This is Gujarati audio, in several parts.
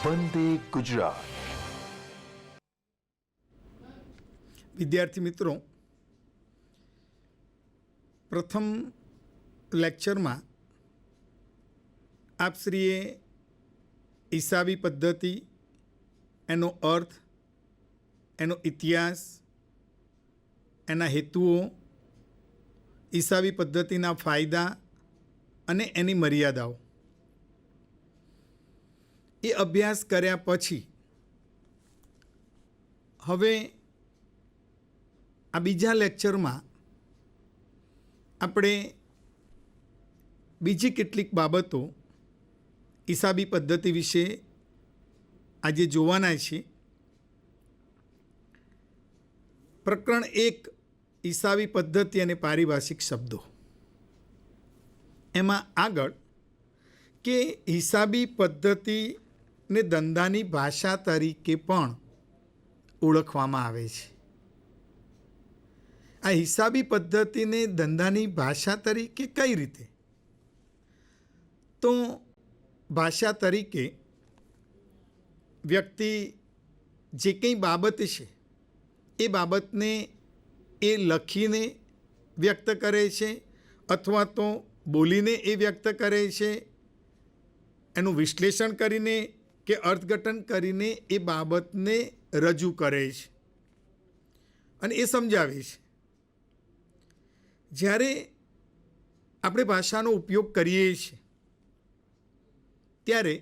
વંદે ગુજરાત. વિદ્યાર્થી મિત્રો, પ્રથમ લેક્ચરમાં આપશ્રીએ હિસાબી પદ્ધતિ, એનો અર્થ, એનો ઇતિહાસ, એના હેતુઓ, હિસાબી પદ્ધતિના ફાયદા અને એની મર્યાદાઓ એ અભ્યાસ કર્યા પછી હવે આ બીજા લેક્ચરમાં આપણે બીજી કેટલીક બાબતો હિસાબી પદ્ધતિ વિશે આજે જોવાના છે. પ્રકરણ 1 હિસાબી પદ્ધતિ અને પારિભાષિક શબ્દો. એમાં આગળ કે હિસાબી પદ્ધતિને ધંધાની ભાષા તરીકે પણ ઓળખવામાં આવે છે. આ હિસાબી પદ્ધતિને ધંધાની ભાષા તરીકે કઈ રીતે? તો ભાષા તરીકે વ્યક્તિ જે કંઈ બાબત છે એ બાબતને એ લખીને વ્યક્ત કરે છે અથવા તો બોલીને એ વ્યક્ત કરે છે. એનું વિશ્લેષણ કરીને કે અર્થઘટન કરીને એ બાબતને રજૂ કરે છે અને એ સમજાવે છે. જ્યારે આપણે ભાષાનો ઉપયોગ કરીએ છીએ ત્યારે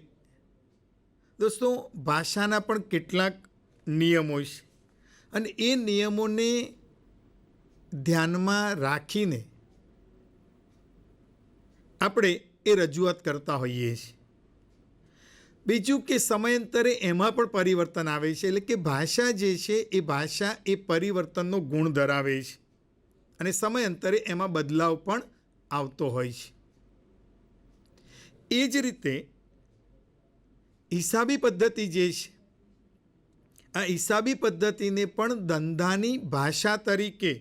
દોસ્તો ભાષાના પણ કેટલાક નિયમો છે અને એ નિયમોને ધ્યાનમાં રાખીને આપણે એ રજૂઆત કરતા હોઈએ છીએ. બીજું કે સમયાંતરે એમાં પણ પરિવર્તન આવે છે, એટલે કે ભાષા જે છે એ ભાષા એ પરિવર્તનનો ગુણ ધરાવે છે અને સમયાંતરે એમાં બદલાવ પણ આવતો હોય છે. એ જ રીતે હિસાબી પદ્ધતિ જે છે, આ હિસાબી પદ્ધતિને પણ ધંધાની ભાષા તરીકે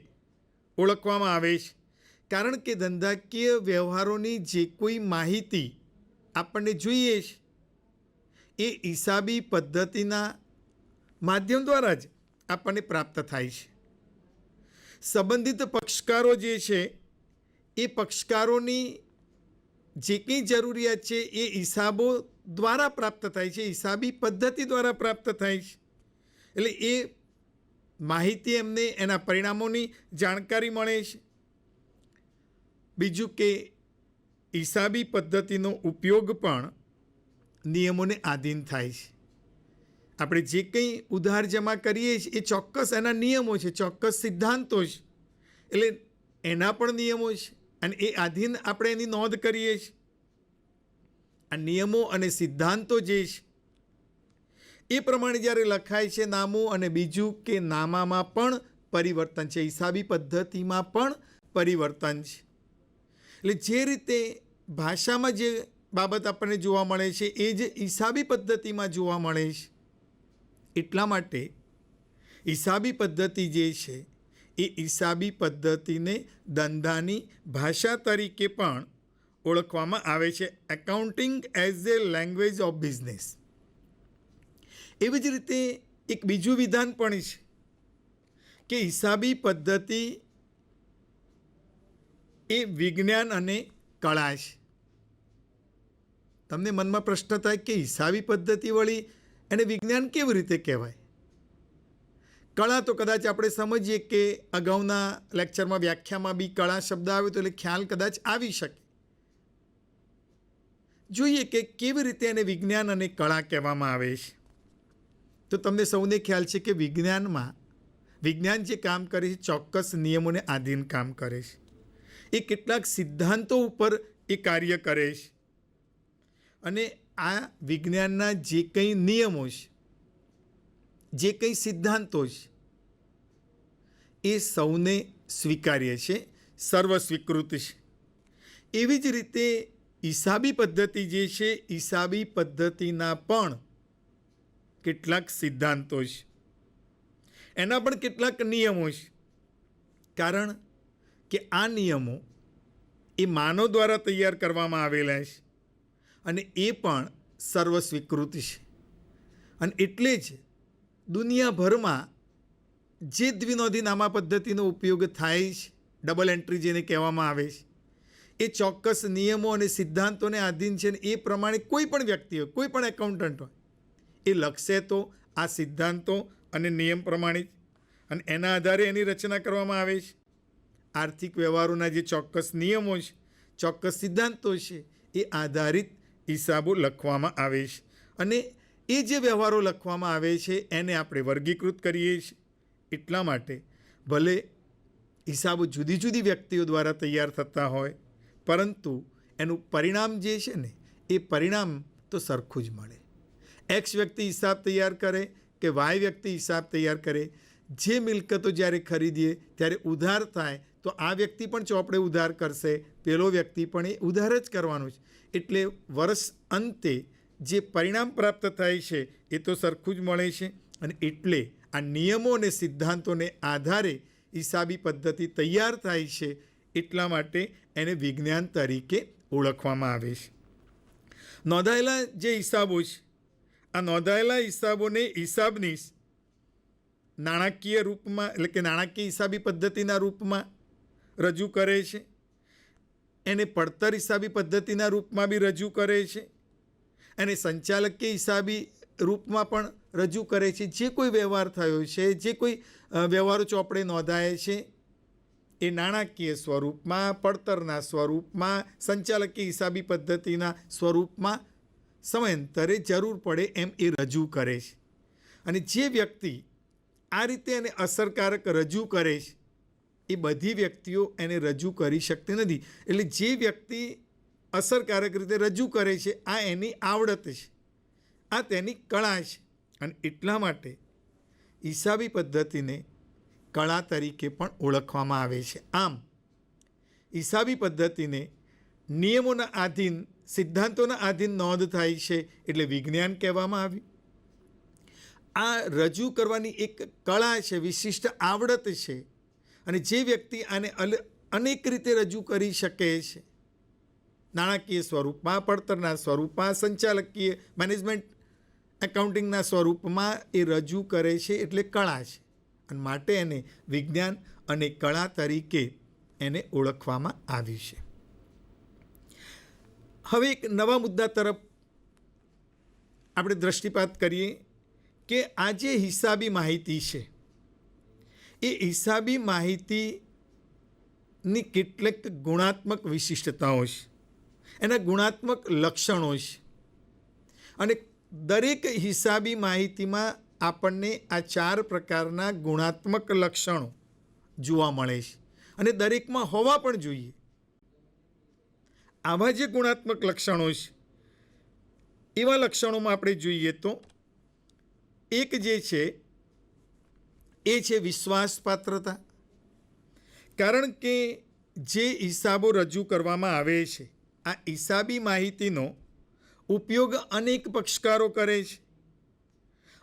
ઓળખવામાં આવે છે. કારણ કે ધંધાકીય વ્યવહારોની જે કોઈ માહિતી આપણને જોઈએ છે એ હિસાબી પદ્ધતિના માધ્યમ દ્વારા જ આપણને પ્રાપ્ત થાય છે. સંબંધિત પક્ષકારો જે છે એ પક્ષકારોની જે કંઈ જરૂરિયાત છે એ હિસાબો દ્વારા પ્રાપ્ત થાય છે, હિસાબી પદ્ધતિ દ્વારા પ્રાપ્ત થાય છે. એટલે એ માહિતી એમને એના પરિણામોની જાણકારી મળે છે. બીજું કે હિસાબી પદ્ધતિનો ઉપયોગ પણ નિયમોને આધીન થાય છે. આપણે જે કંઈ ઉધાર જમા કરીએ છીએ એ ચોક્કસ એના નિયમો છે, ચોક્કસ સિદ્ધાંતો છે, એટલે એના પણ નિયમો છે અને એ આધીન આપણે એની નોંધ કરીએ છીએ. આ નિયમો અને સિદ્ધાંતો જે છે એ પ્રમાણે જ્યારે લખાય છે નામું, અને બીજું કે નામામાં પણ પરિવર્તન છે, હિસાબી પદ્ધતિમાં પણ પરિવર્તન છે. એટલે જે રીતે ભાષામાં જે બાબત આપણને જોવા મળે છે એ જ હિસાબી પદ્ધતિમાં જોવા મળે છે. એટલા માટે હિસાબી પદ્ધતિ જે છે એ હિસાબી પદ્ધતિને ધંધાની ભાષા તરીકે પણ ઓળખવામાં આવે છે. Accounting as a language of business. એવી જ રીતે એક બીજું વિધાન પણ છે કે હિસાબી પદ્ધતિ એ વિજ્ઞાન અને કળા છે. તમને મનમાં પ્રશ્ન થાય કે હિસાબી પદ્ધતિ વળી એને વિજ્ઞાન કેવી રીતે કહેવાય? કળા તો કદાચ આપણે સમજીએ કે અગાઉના લેક્ચરમાં વ્યાખ્યામાં બી કળા શબ્દ આવ્યો તો એટલે ખ્યાલ કદાચ આવી શકે. જોઈએ કે કેવી રીતે એને વિજ્ઞાન અને કળા કહેવામાં આવે છે. તો તમને સૌને ખ્યાલ છે કે વિજ્ઞાન જે કામ કરે છે ચોક્કસ નિયમોને આધીન કામ કરે છે. એ કેટલાક સિદ્ધાંતો ઉપર એ કાર્ય કરે છે અને આ વિજ્ઞાનના જે કંઈ નિયમો છે, જે કંઈ સિદ્ધાંતો છે એ સૌને સ્વીકાર્ય છે, સર્વ સ્વીકૃત છે. એવી જ રીતે હિસાબી પદ્ધતિ જે છે, હિસાબી પદ્ધતિના પણ કેટલાક સિદ્ધાંતો છે, એના પણ કેટલાક નિયમો છે. કારણ કે આ નિયમો એ માનવ દ્વારા તૈયાર કરવામાં આવેલા છે અને એ પણ સર્વ સ્વીકૃત છે. અને એટલે જ દુનિયાભરમાં જે દ્વિનોંધી નામા પદ્ધતિનો ઉપયોગ થાય છે, ડબલ એન્ટ્રી જેને કહેવામાં આવે છે, એ ચોક્કસ નિયમો અને સિદ્ધાંતોને આધીન છે. ને એ પ્રમાણે કોઈ પણ વ્યક્તિ હોય, કોઈ પણ એકાઉન્ટન્ટ હોય, એ લખશે તો આ સિદ્ધાંતો અને નિયમ પ્રમાણે જ, અને એના આધારે એની રચના કરવામાં આવે છે. આર્થિક વ્યવહારોના જે ચોક્કસ નિયમો છે, ચોક્કસ સિદ્ધાંતો છે, એ આધારિત હિસાબો લખવામાં આવે છે. અને એ જે વ્યવહારો લખવામાં આવે છે એને આપણે વર્ગીકૃત કરીએ છીએ. એટલા માટે ભલે હિસાબો જુદી જુદી વ્યક્તિઓ દ્વારા તૈયાર થતા હોય, પરંતુ એનું પરિણામ જે છે ને, એ પરિણામ તો સરખું જ મળે. એક્સ વ્યક્તિ હિસાબ તૈયાર કરે કે વાય વ્યક્તિ હિસાબ તૈયાર કરે, જે મિલકતો જ્યારે ખરીદીએ ત્યારે ઉધાર થાય તો આ વ્યક્તિ પણ ચોપડે ઉધાર કરશે, પેલો વ્યક્તિ પણ એ ઉધાર જ કરવાનું છે. એટલે વર્ષ અંતે જે પરિણામ પ્રાપ્ત થાય છે એ તો સરખું જ મળે છે. અને એટલે આ નિયમો અને સિદ્ધાંતોને આધારે હિસાબી પદ્ધતિ તૈયાર થાય છે. એટલા માટે એને વિજ્ઞાન તરીકે ઓળખવામાં આવે છે. નોંધાયેલા જે હિસાબો છે, આ નોંધાયેલા હિસાબોને હિસાબનીશ નાણાકીય રૂપમાં, એટલે કે નાણાકીય હિસાબી પદ્ધતિના રૂપમાં રજૂ કરે છે. એને પડતર હિસાબી પદ્ધતિના રૂપમાં બી રજૂ કરે છે. અને સંચાલકીય હિસાબી રૂપમાં પણ રજૂ કરે છે. જે કોઈ વ્યવહાર થયો છે, જે કોઈ વ્યવહારો ચોપડે નોંધાય છે, એ નાણાકીય સ્વરૂપમાં, પડતરના સ્વરૂપમાં, સંચાલકીય હિસાબી પદ્ધતિના સ્વરૂપમાં સમયાંતરે જરૂર પડે એમ એ રજૂ કરે છે. અને જે વ્યક્તિ આ રીતે એને અસરકારક રજૂ કરે છે, એ બધી વ્યક્તિઓ એને રજૂ કરી શકતી નથી. એટલે જે વ્યક્તિ અસરકારક રીતે રજૂ કરે છે, આ એની આવડત છે, આ તેની કળા છે. અને એટલા માટે હિસાબી પદ્ધતિને કળા તરીકે પણ ઓળખવામાં આવે છે. આમ હિસાબી પદ્ધતિને નિયમોના આધીન, સિદ્ધાંતોના આધીન નોંધ થાય છે એટલે વિજ્ઞાન કહેવામાં આવ્યું. આ રજૂ કરવાની એક કળા છે, વિશિષ્ટ આવડત છે. અને જે વ્યક્તિ આને અનેક રીતે રજૂ કરી શકે છે, નાણાકીય સ્વરૂપમાં, પડતરના સ્વરૂપમાં, સંચાલકીય મેનેજમેન્ટ એકાઉન્ટિંગના સ્વરૂપમાં એ રજૂ કરે છે, એટલે કળા છે. અને માટે એને વિજ્ઞાન અને કળા તરીકે એને ઓળખવામાં આવ્યું છે. હવે એક નવા મુદ્દા તરફ આપણે દૃષ્ટિપાત કરીએ કે આ જે હિસાબી માહિતી છે, એ હિસાબી માહિતીની કેટલીક ગુણાત્મક વિશિષ્ટતાઓ છે, એના ગુણાત્મક લક્ષણો છે. અને દરેક હિસાબી માહિતીમાં આપણને આ 4 પ્રકારના ગુણાત્મક લક્ષણો જોવા મળે છે. અને દરેકમાં હોવા પણ જોઈએ. આવા જે ગુણાત્મક લક્ષણો છે, એવા લક્ષણોમાં આપણે જોઈએ તો એક જે છે એ છે વિશ્વાસપાત્રતા. કારણ કે જે હિસાબો રજૂ કરવામાં આવે છે, આ હિસાબી માહિતીનો ઉપયોગ અનેક પક્ષકારો કરે છે.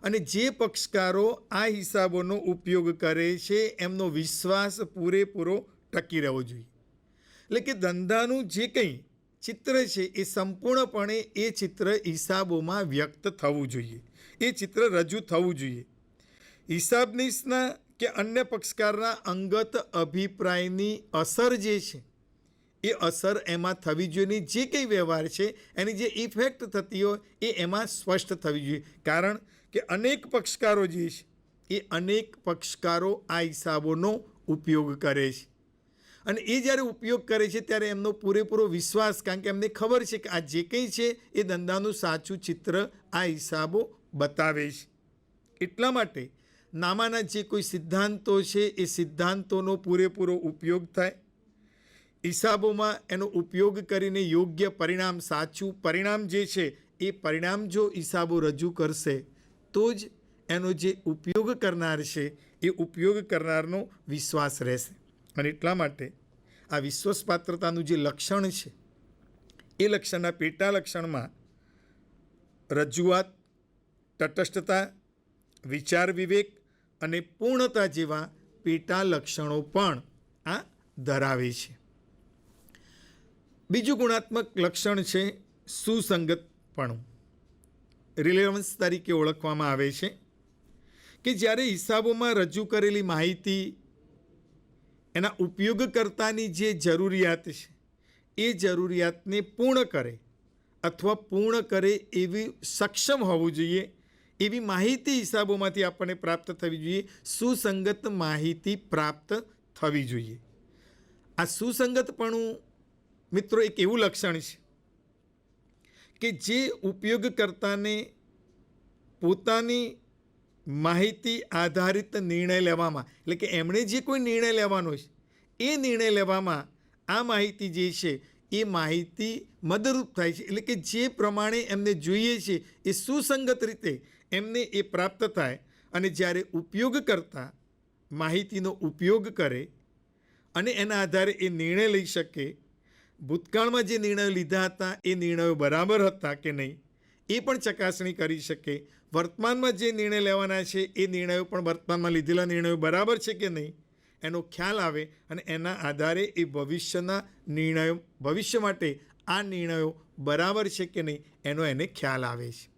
અને જે પક્ષકારો આ હિસાબોનો ઉપયોગ કરે છે, એમનો વિશ્વાસ પૂરેપૂરો ટકી રહેવો જોઈએ. એટલે કે ધંધાનું જે કંઈ ચિત્ર છે, એ સંપૂર્ણપણે એ ચિત્ર હિસાબોમાં વ્યક્ત થવું જોઈએ, એ ચિત્ર રજૂ થવું જોઈએ. હિસાબનીશના કે અન્ય પક્ષકારના અંગત અભિપ્રાયની અસર જે છે, એ અસર એમાં થવી જોઈએ. જે કંઈ વ્યવહાર છે એની જે ઇફેક્ટ થતી હોય એ એમાં સ્પષ્ટ થવી જોઈએ. કારણ કે અનેક પક્ષકારો જે છે, એ અનેક પક્ષકારો આ હિસાબોનો ઉપયોગ કરે છે. અને એ જ્યારે ઉપયોગ કરે છે ત્યારે એમનો પૂરેપૂરો વિશ્વાસ, કારણ કે એમને ખબર છે કે આ જે કંઈ છે એ ધંધાનું સાચું ચિત્ર આ હિસાબો બતાવે છે. એટલા માટે નામાના જે કોઈ સિદ્ધાંતો છે, એ સિદ્ધાંતોનો પૂરેપૂરો ઉપયોગ થાય. હિસાબોમાં એનો ઉપયોગ કરીને યોગ્ય પરિણામ, સાચું પરિણામ જે છે, એ પરિણામ જો હિસાબો રજૂ કરશે તો જ એનો જે ઉપયોગ કરનાર છે, એ ઉપયોગ કરનારનો વિશ્વાસ રહેશે. અને એટલા માટે આ વિશ્વાસપાત્રતાનું જે લક્ષણ છે, એ લક્ષણના પેટા લક્ષણમાં રજૂઆત, તટસ્થતા, વિચાર વિવેક અને પૂર્ણતા જેવા પેટા લક્ષણો પણ આ ધરાવે છે. બીજું ગુણાત્મક લક્ષણ છે સુસંગતપણું. રિલેવન્સ તરીકે ઓળખવામાં આવે છે કે જ્યારે હિસાબોમાં રજૂ કરેલી માહિતી એના ઉપયોગકર્તાની જે જરૂરિયાત છે એ જરૂરિયાતને પૂર્ણ કરે અથવા પૂર્ણ કરે એવી સક્ષમ હોવું જોઈએ, એવી માહિતી હિસાબોમાંથી આપણને પ્રાપ્ત થવી જોઈએ, સુસંગત માહિતી પ્રાપ્ત થવી જોઈએ. આ સુસંગતપણું મિત્રો એક એવું લક્ષણ છે કે જે ઉપયોગકર્તાને પોતાની માહિતી આધારિત નિર્ણય લેવામાં, એટલે કે એમણે જે કોઈ નિર્ણય લેવાનો છે એ નિર્ણય લેવામાં આ માહિતી જે છે એ માહિતી મદદરૂપ થાય છે. એટલે કે જે પ્રમાણે એમને જોઈએ છે એ સુસંગત રીતે એમને એ પ્રાપ્ત થાય. અને જ્યારે ઉપયોગ કરતા માહિતીનો ઉપયોગ કરે અને એના આધારે એ નિર્ણય લઈ શકે, ભૂતકાળમાં જે નિર્ણયો લીધા હતા એ નિર્ણયો બરાબર હતા કે નહીં એ પણ ચકાસણી કરી શકે, વર્તમાનમાં જે નિર્ણય લેવાના છે એ નિર્ણયો પણ વર્તમાનમાં લીધેલા નિર્ણયો બરાબર છે કે નહીં એનો ખ્યાલ આવે અને એના આધારે એ ભવિષ્યના નિર્ણયો, ભવિષ્ય માટે આ નિર્ણયો બરાબર છે કે નહીં એનો એને ખ્યાલ આવે છે.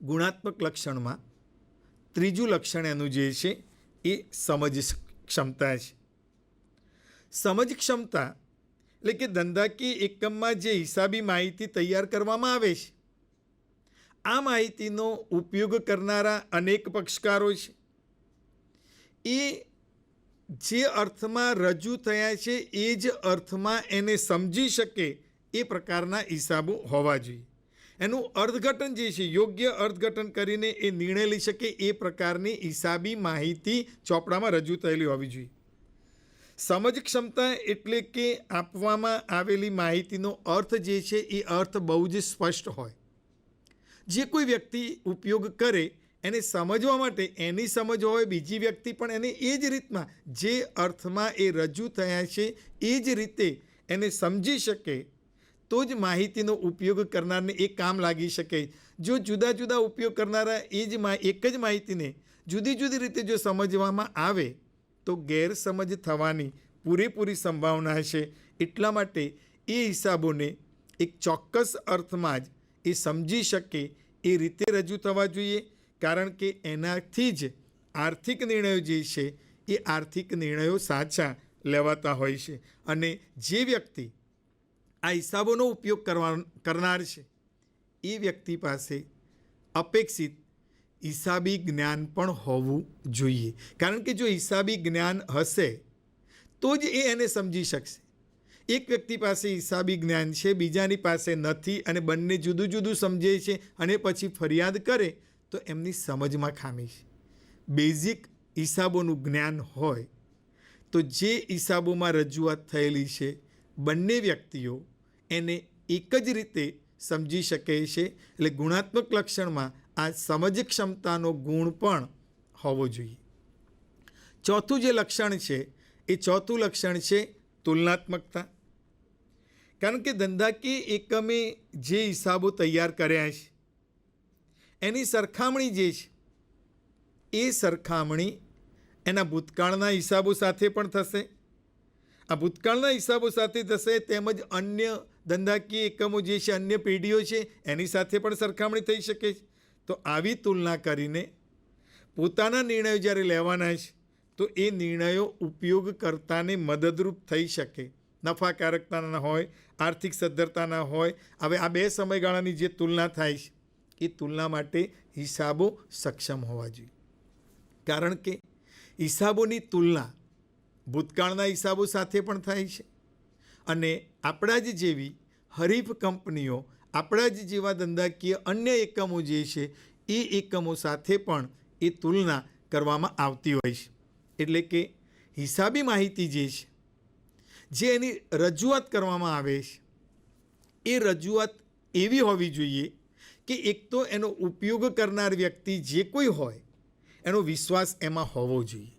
ગુણાત્મક લક્ષણમાં ત્રીજું લક્ષણ એનું જે છે એ સમજ ક્ષમતા છે. સમજ ક્ષમતા એટલે કે ધંધાકીય એકમમાં જે હિસાબી માહિતી તૈયાર કરવામાં આવે છે, આ માહિતીનો ઉપયોગ કરનારા અનેક પક્ષકારો છે. એ જે અર્થમાં રજૂ થયા છે એ જ અર્થમાં એને સમજી શકે એ પ્રકારના હિસાબો હોવા જોઈએ. એનું અર્થઘટન જે છે, યોગ્ય અર્થઘટન કરીને એ નિર્ણય લઈ શકે એ પ્રકારની હિસાબી માહિતી ચોપડામાં રજૂ થયેલી હોવી જોઈએ. સમજ ક્ષમતા એટલે કે આપવામાં આવેલી માહિતીનો અર્થ જે છે એ અર્થ બહુ જ સ્પષ્ટ હોય. જે કોઈ વ્યક્તિ ઉપયોગ કરે એને સમજવા માટે એની સમજ હોય, બીજી વ્યક્તિ પણ એને એ જ રીતમાં જે અર્થમાં એ રજૂ થયા છે એ જ રીતે એને સમજી શકે તો જ માહિતીનો ઉપયોગ કરનારને એ કામ લાગી શકે. જો જુદા જુદા ઉપયોગ કરનારા એક જ માહિતીને જુદી જુદી રીતે જો સમજવામાં આવે તો ગેરસમજ થવાની પૂરેપૂરી સંભાવના છે. એટલા માટે એ હિસાબોને એક ચોક્કસ અર્થમાં જ એ સમજી શકે એ રીતે રજૂ થવા જોઈએ, કારણ કે એનાથી જ આર્થિક નિર્ણયો જે છે એ આર્થિક નિર્ણયો સાચા લેવાતા હોય છે. અને જે વ્યક્તિ આ હિસાબોનો ઉપયોગ કરનાર છે એ વ્યક્તિ પાસે અપેક્ષિત હિસાબી જ્ઞાન પણ હોવું જોઈએ, કારણ કે જો હિસાબી જ્ઞાન હશે તો જ એ એને સમજી શકશે. એક વ્યક્તિ પાસે હિસાબી જ્ઞાન છે, બીજાની પાસે નથી, અને બંને જુદું જુદું સમજે છે અને પછી ફરિયાદ કરે તો એમની સમજમાં ખામી છે. બેઝિક હિસાબોનું જ્ઞાન હોય તો જે હિસાબોમાં રજૂઆત થયેલી છે બંને વ્યક્તિઓ એને એક જ રીતે સમજી શકે છે. એટલે ગુણાત્મક લક્ષણમાં આ સમજ ક્ષમતાનો ગુણ પણ હોવો જોઈએ. ચોથું જે લક્ષણ છે એ ચોથું લક્ષણ છે તુલનાત્મકતા. કારણ કે ધંધાકીય એકમે જે હિસાબો તૈયાર કર્યા છે એની સરખામણી જે છે એ સરખામણી એના ભૂતકાળના હિસાબો સાથે પણ થશે. આ ભૂતકાળના હિસાબો સાથે થશે, તેમજ અન્ય ધંધાકીય એકમો જે છે, અન્ય પેઢીઓ છે એની સાથે પણ સરખામણી થઈ શકે છે. તો આવી તુલના કરીને પોતાના નિર્ણયો જ્યારે લેવાના છે તો એ નિર્ણયો ઉપયોગકર્તાને મદદરૂપ થઈ શકે. નફાકારકતાના હોય, આર્થિક સદ્ધરતાના હોય. હવે આ બે સમયગાળાની જે તુલના થાય છે એ તુલના માટે હિસાબો સક્ષમ હોવા જોઈએ, કારણ કે હિસાબોની તુલના ભૂતકાળના હિસાબો સાથે પણ થાય છે અને આપણા જ જેવી હરીફ કંપનીઓ, આપણા જ જેવા ધંધાકીય અન્ય એકમો જે છે એ એકમો સાથે પણ એ તુલના કરવામાં આવતી હોય છે. એટલે કે હિસાબી માહિતી જે છે, જે એની રજૂઆત કરવામાં આવે છે એ રજૂઆત એવી હોવી જોઈએ કે એક તો એનો ઉપયોગ કરનાર વ્યક્તિ જે કોઈ હોય એનો વિશ્વાસ એમાં હોવો જોઈએ.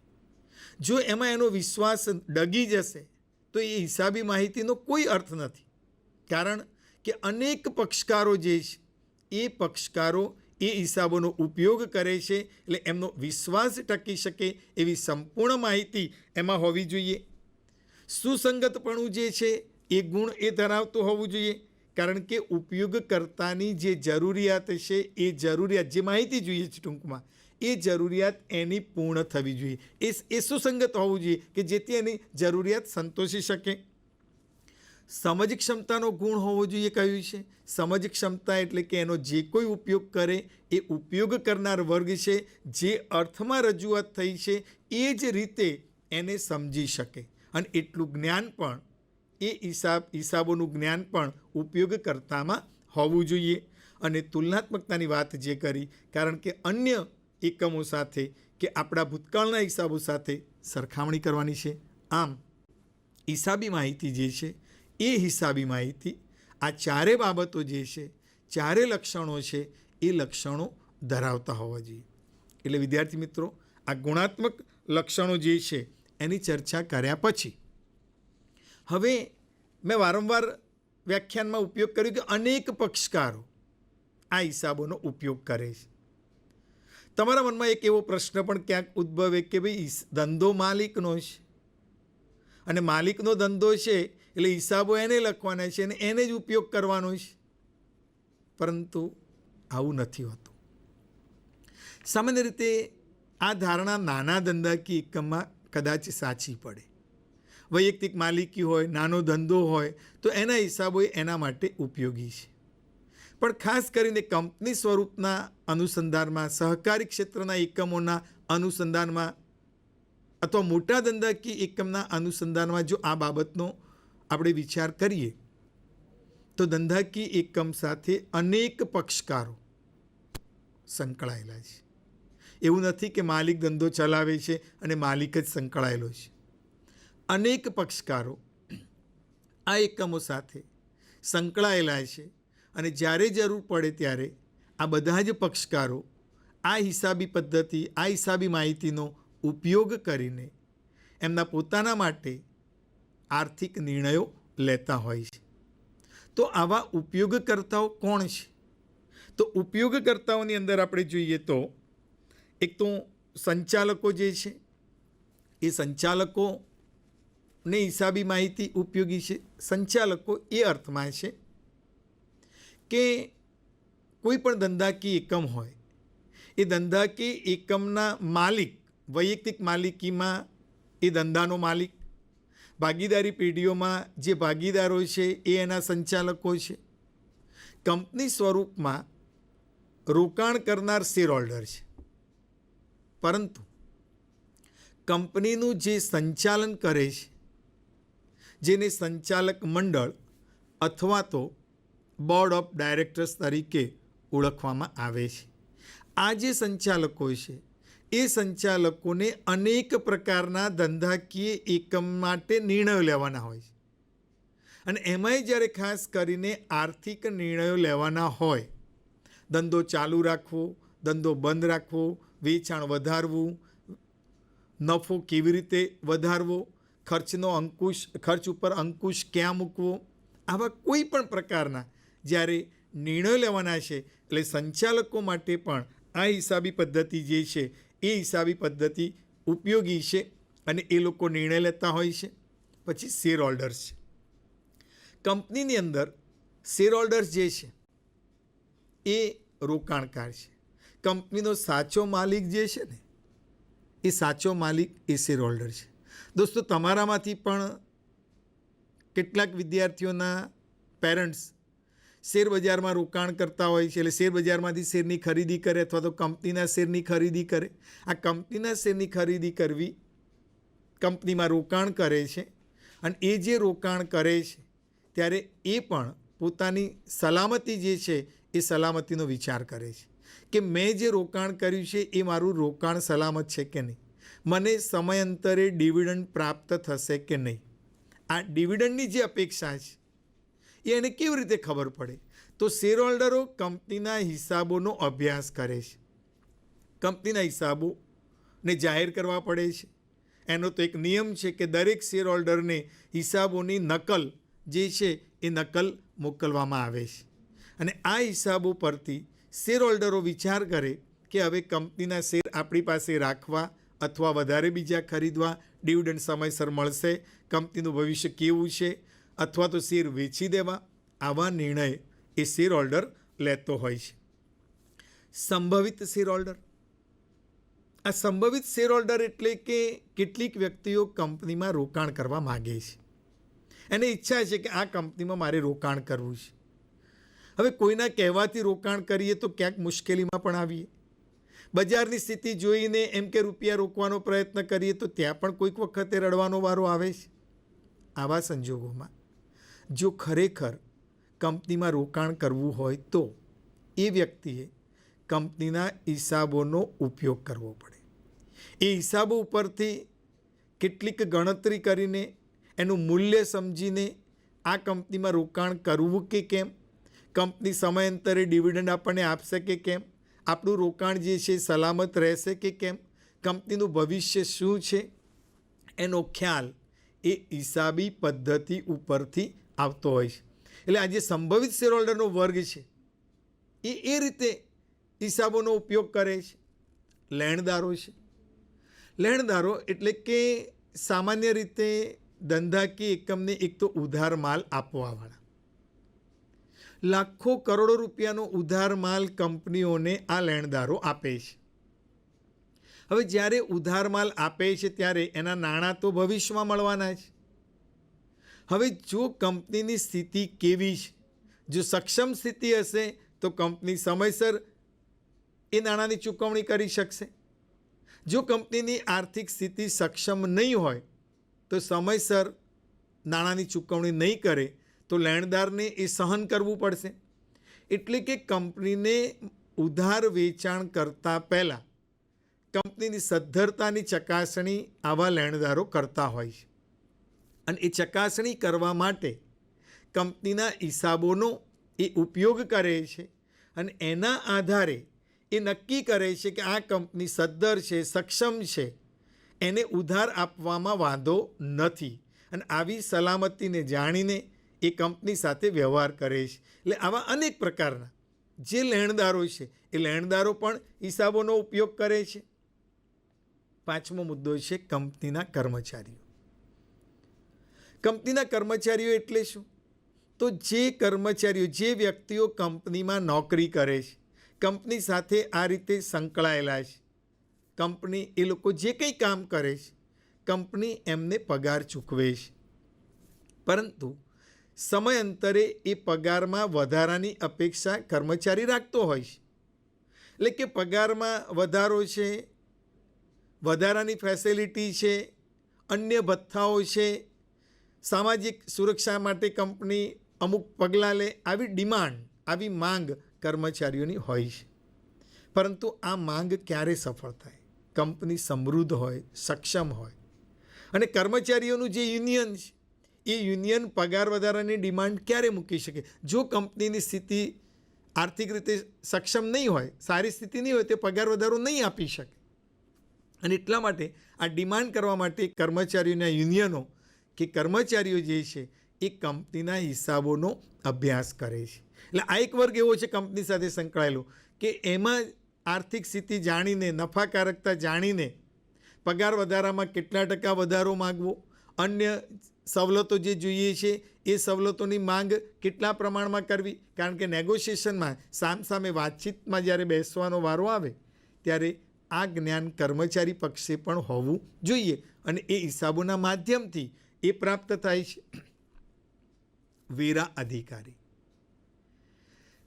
જો એમાં એનો વિશ્વાસ ડગી જશે તો એ હિસાબી માહિતીનો કોઈ અર્થ નથી, કારણ કે અનેક પક્ષકારો જે છે એ પક્ષકારો એ હિસાબોનો ઉપયોગ કરે છે. એટલે એમનો વિશ્વાસ ટકી શકે એવી સંપૂર્ણ માહિતી એમાં હોવી જોઈએ. સુસંગતપણું જે છે એ ગુણ એ ધરાવતું હોવું જોઈએ, કારણ કે ઉપયોગકર્તાની જે જરૂરિયાત છે એ જરૂરિયાત, જે માહિતી જોઈએ છે ટૂંકમાં, એ જરૂરિયાત એની પૂર્ણ થવી જોઈએ, એ સુસંગત હોવું જોઈએ કે જેથી એની જરૂરિયાત સંતોષી શકે. સમજ ક્ષમતાનો ગુણ હોવો જોઈએ. કહ્યું છે સમજ ક્ષમતા એટલે કે એનો જે કોઈ ઉપયોગ કરે એ ઉપયોગ કરનાર વર્ગ છે, જે અર્થમાં રજૂઆત થઈ છે એ જ રીતે એને સમજી શકે, અને એટલું જ્ઞાન પણ, એ હિસાબોનું જ્ઞાન પણ ઉપયોગકર્તામાં હોવું જોઈએ. અને તુલનાત્મકતાની વાત જે કરી, કારણ કે અન્ય એકમો સાથે કે આપણા ભૂતકાળના હિસાબો સાથે સરખામણી કરવાની છે. આમ હિસાબી માહિતી જે છે એ હિસાબી માહિતી આ ચારે બાબતો જે છે, ચારે લક્ષણો છે, એ લક્ષણો ધરાવતા હોવા જોઈએ. એટલે વિદ્યાર્થી મિત્રો, આ ગુણાત્મક લક્ષણો જે છે એની ચર્ચા કર્યા પછી હવે મેં વારંવાર વ્યાખ્યાનમાં ઉપયોગ કર્યો કે અનેક પક્ષકારો આ હિસાબોનો ઉપયોગ કરે છે. તમારા મનમાં એક એવો પ્રશ્ન પણ ક્યાંક ઉદ્ભવે કે ભાઈ ધંધો માલિકનો છે અને માલિકનો ધંધો છે એટલે હિસાબો એને લખવાના છે અને એને જ ઉપયોગ કરવાનો છે. પરંતુ આવું નથી હોતું. સામાન્ય રીતે આ ધારણા નાના ધંધાકીય એકમમાં કદાચ સાચી પડે. વૈયક્તિક માલિકી હોય, નાનો ધંધો હોય તો એના હિસાબો એના માટે ઉપયોગી છે. પણ ખાસ કરીને કંપની સ્વરૂપના અનુસંધાનમાં, સહકારી ક્ષેત્રના એકમોના અનુસંધાનમાં અથવા મોટા ધંધાકીય એકમના અનુસંધાનમાં જો આ બાબતનો આપણે વિચાર કરીએ તો ધંધાકીય એકમ સાથે અનેક પક્ષકારો સંકળાયેલા છે. એવું નથી કે માલિક ધંધો ચલાવે છે અને માલિક જ સંકળાયેલો છે. અનેક પક્ષકારો આ એકમો સાથે સંકળાયેલા છે અને જ્યારે જરૂર પડે ત્યારે આ બધા જ પક્ષકારો આ હિસાબી પદ્ધતિ, આ હિસાબી માહિતીનો ઉપયોગ કરીને એમના પોતાના માટે આર્થિક નિર્ણયો લેતા હોય છે. તો આવા ઉપયોગકર્તાઓ કોણ છે? તો ઉપયોગકર્તાઓની અંદર આપણે જોઈએ તો એક તો સંચાલકો જે છે, એ સંચાલકોને હિસાબી માહિતી ઉપયોગી છે. સંચાલકો એ અર્થમાં છે કે કોઈ પણ ધંધાકીય એકમ હોય, એ ધંધાકીય એકમના માલિક, વૈયક્તિક માલિકીમાં એ ધંધાનો માલિક, ભાગીદારી પેઢીઓમાં જે ભાગીદારો છે એ એના સંચાલકો છે, કંપની સ્વરૂપમાં રોકાણ કરનાર શેર હોલ્ડર છે. પરંતુ કંપનીનું જે સંચાલન કરે છે, જેને સંચાલક મંડળ અથવા તો બોર્ડ ઓફ ડાયરેક્ટર્સ તરીકે ઓળખવામાં આવે છે, આ જે સંચાલકો છે એ સંચાલકોને અનેક પ્રકારના ધંધાકીય એકમ માટે નિર્ણયો લેવાના હોય છે. અને એમાંય જ્યારે ખાસ કરીને આર્થિક નિર્ણયો લેવાના હોય, ધંધો ચાલુ રાખવો, ધંધો બંધ રાખવો, વેચાણ વધારવું, નફો કેવી રીતે વધારવો, ખર્ચ ઉપર અંકુશ ક્યાં મૂકવો, આવા કોઈ પણ પ્રકારના જ્યારે નિર્ણયો લેવાના છે એટલે સંચાલકો માટે પણ આ હિસાબી પદ્ધતિ જે છે એ હિસાબી પદ્ધતિ ઉપયોગી છે અને એ લોકો નિર્ણય લેતા હોય છે. પછી શેર હોલ્ડર્સ છે. કંપનીની અંદર શેર હોલ્ડર્સ જે છે એ રોકાણકાર છે. કંપનીનો સાચો માલિક જે છે ને, એ સાચો માલિક એ શેર હોલ્ડર છે. દોસ્તો, તમારામાંથી પણ કેટલાક વિદ્યાર્થીઓના પેરેન્ટ્સ શેરબજારમાં રોકાણ કરતા હોય છે, એટલે શેરબજારમાંથી શેરની ખરીદી કરે અથવા તો કંપનીના શેરની ખરીદી કરે. આ કંપનીના શેરની ખરીદી કરવી, કંપનીમાં રોકાણ કરે છે અને એ જે રોકાણ કરે છે ત્યારે એ પણ પોતાની સલામતી જે છે એ સલામતીનો વિચાર કરે છે કે મેં જે રોકાણ કર્યું છે એ મારું રોકાણ સલામત છે કે નહીં, મને સમયાંતરે ડિવિડન્ડ પ્રાપ્ત થશે કે નહીં. આ ડિવિડન્ડની જે અપેક્ષા છે એ એને કેવી રીતે ખબર પડે? તો શેર હોલ્ડરો કંપનીના હિસાબોનો અભ્યાસ કરે છે. કંપનીના હિસાબોને જાહેર કરવા પડે છે. એનો તો એક નિયમ છે કે દરેક શેર હોલ્ડરને હિસાબોની નકલ જે છે એ નકલ મોકલવામાં આવે છે. અને આ હિસાબો પરથી શેર હોલ્ડરો વિચાર કરે કે હવે કંપનીના શેર આપણી પાસે રાખવા અથવા વધારે બીજા ખરીદવા, ડિવિડન્ડ સમયસર મળશે, કંપનીનું ભવિષ્ય કેવું છે, અથવા તો શેર વેચી દેવા. આવા નિર્ણય એ શેર હોલ્ડર લેતો હોય છે. સંભવિત શેર હોલ્ડર. આ સંભવિત શેર હોલ્ડર એટલે કે કેટલીક વ્યક્તિઓ કંપનીમાં રોકાણ કરવા માગે છે. એને ઈચ્છા છે કે આ કંપનીમાં મારે રોકાણ કરવું છે. હવે કોઈના કહેવાથી રોકાણ કરીએ તો ક્યાંક મુશ્કેલીમાં પણ આવીએ. બજારની સ્થિતિ જોઈને એમ કે રૂપિયા રોકવાનો પ્રયત્ન કરીએ તો ત્યાં પણ કોઈક વખતે રડવાનો વારો આવે છે. આવા સંજોગોમાં જો ખરેખર કંપનીમાં રોકાણ કરવું હોય તો એ વ્યક્તિએ કંપનીના હિસાબોનો ઉપયોગ કરવો પડે. એ હિસાબો ઉપરથી કેટલીક ગણતરી કરીને એનું મૂલ્ય સમજીને આ કંપનીમાં રોકાણ કરવું કે કેમ, કંપની સમયાંતરે ડિવિડન્ડ આપણને આપશે કે કેમ, આપણું રોકાણ જે છે સલામત રહેશે કે કેમ, કંપનીનું ભવિષ્ય શું છે, એનો ખ્યાલ એ હિસાબી પદ્ધતિ ઉપરથી આવતો હોય છે. એટલે આ જે સંભવિત શેર હોલ્ડરનો વર્ગ છે એ રીતે હિસાબોનો ઉપયોગ કરે છે. લેણદારો છે. લેણદારો એટલે કે સામાન્ય રીતે ધંધાકીય એકમને એક તો ઉધાર માલ આપવાવાળા. લાખો કરોડો રૂપિયાનો ઉધાર માલ કંપનીઓને આ લેણદારો આપે છે. હવે જ્યારે ઉધાર માલ આપે છે ત્યારે એના નાણાં તો ભવિષ્યમાં મળવાના છે. હવે જો કંપનીની સ્થિતિ કેવી છે, જો સક્ષમ સ્થિતિ હશે તો કંપની સમયસર એ નાણાંની ચૂકવણી કરી શકશે. જો કંપનીની આર્થિક સ્થિતિ સક્ષમ નહીં હોય તો સમયસર નાણાંની ચૂકવણી નહીં કરે તો લેણદારને એ સહન કરવું પડશે. એટલે કે કંપનીને ઉધાર વેચાણ કરતાં પહેલાં કંપનીની સદ્ધરતાની ચકાસણી આવા લેણદારો કરતા હોય છે. અને એ ચકાસણી કરવા માટે કંપનીના હિસાબોનો એ ઉપયોગ કરે છે અને એના આધારે એ નક્કી કરે છે કે આ કંપની સદ્ધર છે, સક્ષમ છે, એને ઉધાર આપવામાં વાંધો નથી. અને આવી સલામતીને જાણીને એ કંપની સાથે વ્યવહાર કરે છે. એટલે આવા અનેક પ્રકારના જે લેણદારો છે એ લેણદારો પણ હિસાબોનો ઉપયોગ કરે છે. પાંચમો મુદ્દો છે કંપનીના કર્મચારીઓ. કંપનીના કર્મચારીઓ એટલે શું? તો જે કર્મચારીઓ, જે વ્યક્તિઓ કંપનીમાં નોકરી કરે છે, કંપની સાથે આ રીતે સંકળાયેલા છે, કંપની એ લોકો જે કંઈ કામ કરે છે કંપની એમને પગાર ચૂકવે છે. પરંતુ સમયાંતરે એ પગારમાં વધારાની અપેક્ષા કર્મચારી રાખતો હોય છે. એટલે કે પગારમાં વધારો છે, વધારાની ફેસિલિટી છે, અન્ય ભથ્થાઓ છે, સામાજિક સુરક્ષા માટે કંપની અમુક પગલાં લે, આવી ડિમાન્ડ, આવી માંગ કર્મચારીઓની હોય છે. પરંતુ આ માંગ ક્યારે સફળ થાય? કંપની સમૃદ્ધ હોય, સક્ષમ હોય અને કર્મચારીઓનું જે યુનિયન છે એ યુનિયન પગાર વધારાની ડિમાન્ડ ક્યારે મૂકી શકે? જો કંપનીની સ્થિતિ આર્થિક રીતે સક્ષમ નહીં હોય, સારી સ્થિતિ નહીં હોય, તે પગાર વધારો નહીં આપી શકે. અને એટલા માટે આ ડિમાન્ડ કરવા માટે કર્મચારીઓના યુનિયનો કે કર્મચારીઓ જે છે એ કંપનીના હિસાબોનો અભ્યાસ કરે છે. એટલે આ એક વર્ગ એવો છે કંપની સાથે સંકળાયેલો કે એમાં આર્થિક સ્થિતિ જાણીને, નફાકારકતા જાણીને પગાર વધારામાં કેટલા ટકા વધારો માગવો, અન્ય સવલતો જે જોઈએ છે એ સવલતોની માંગ કેટલા પ્રમાણમાં કરવી. કારણ કે નેગોશિએશનમાં, સામસામે વાતચીતમાં જ્યારે બેસવાનો વારો આવે ત્યારે આ જ્ઞાન કર્મચારી પક્ષે પણ હોવું જોઈએ અને એ હિસાબોના માધ્યમથી એ પ્રાપ્ત થાય છે. વેરા અધિકારી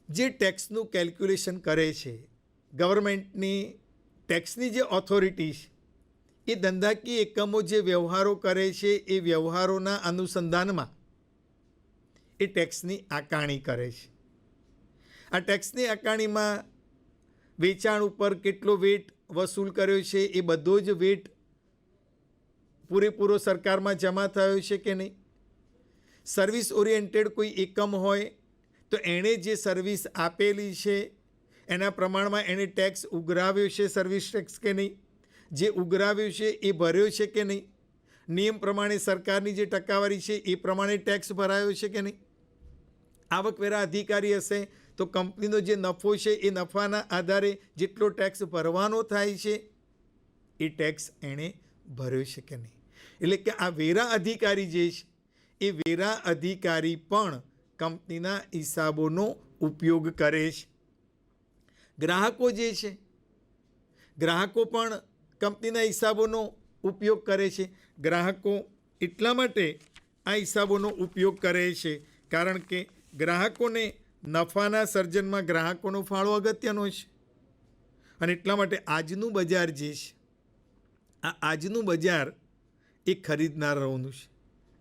જે ટેક્સનું કેલ્ક્યુલેશન કરે છે, ગવર્મેન્ટની ટેક્સની જે ઓથોરિટી છે એ ધંધાકીય એકમો જે વ્યવહારો કરે છે એ વ્યવહારોના અનુસંધાનમાં એ ટેક્સની આકારણી કરે છે. આ ટેક્સની આકારણીમાં વેચાણ ઉપર કેટલો વેટ વસૂલ કર્યો છે એ બધો જ વેટ પૂરેપૂરો સરકારમાં જમા થયો છે કે નહીં. સર્વિસ ઓરિએન્ટેડ કોઈ એકમ હોય તો એણે જે સર્વિસ આપેલી છે એના પ્રમાણમાં એણે ટેક્સ ઉઘરાવ્યો છે, સર્વિસ ટેક્સ કે નહીં, જે ઉઘરાવ્યો છે એ ભર્યો છે કે નહીં, નિયમ પ્રમાણે સરકારની જે ટકાવારી છે એ પ્રમાણે ટેક્સ ભરાયો છે કે નહીં. આવકવેરા અધિકારી હશે તો કંપનીનો જે નફો છે એ નફાના આધારે જેટલો ટેક્સ ભરવાનો થાય છે એ ટેક્સ એણે ભર્યો છે કે નહીં. એટલે કે આ વેરા અધિકારી જે છે એ વેરા અધિકારી પણ કંપનીના હિસાબોનો ઉપયોગ કરે છે. ગ્રાહકો જે છે, ગ્રાહકો પણ કંપનીના હિસાબોનો ઉપયોગ કરે છે. ગ્રાહકો એટલા માટે આ હિસાબોનો ઉપયોગ કરે છે કારણ કે ગ્રાહકોને નફાના સર્જનમાં ગ્રાહકોનો ફાળો અગત્યનો છે. અને એટલા માટે આજનું બજાર જે છે, આજનું બજાર એ ખરીદનારાઓનું છે.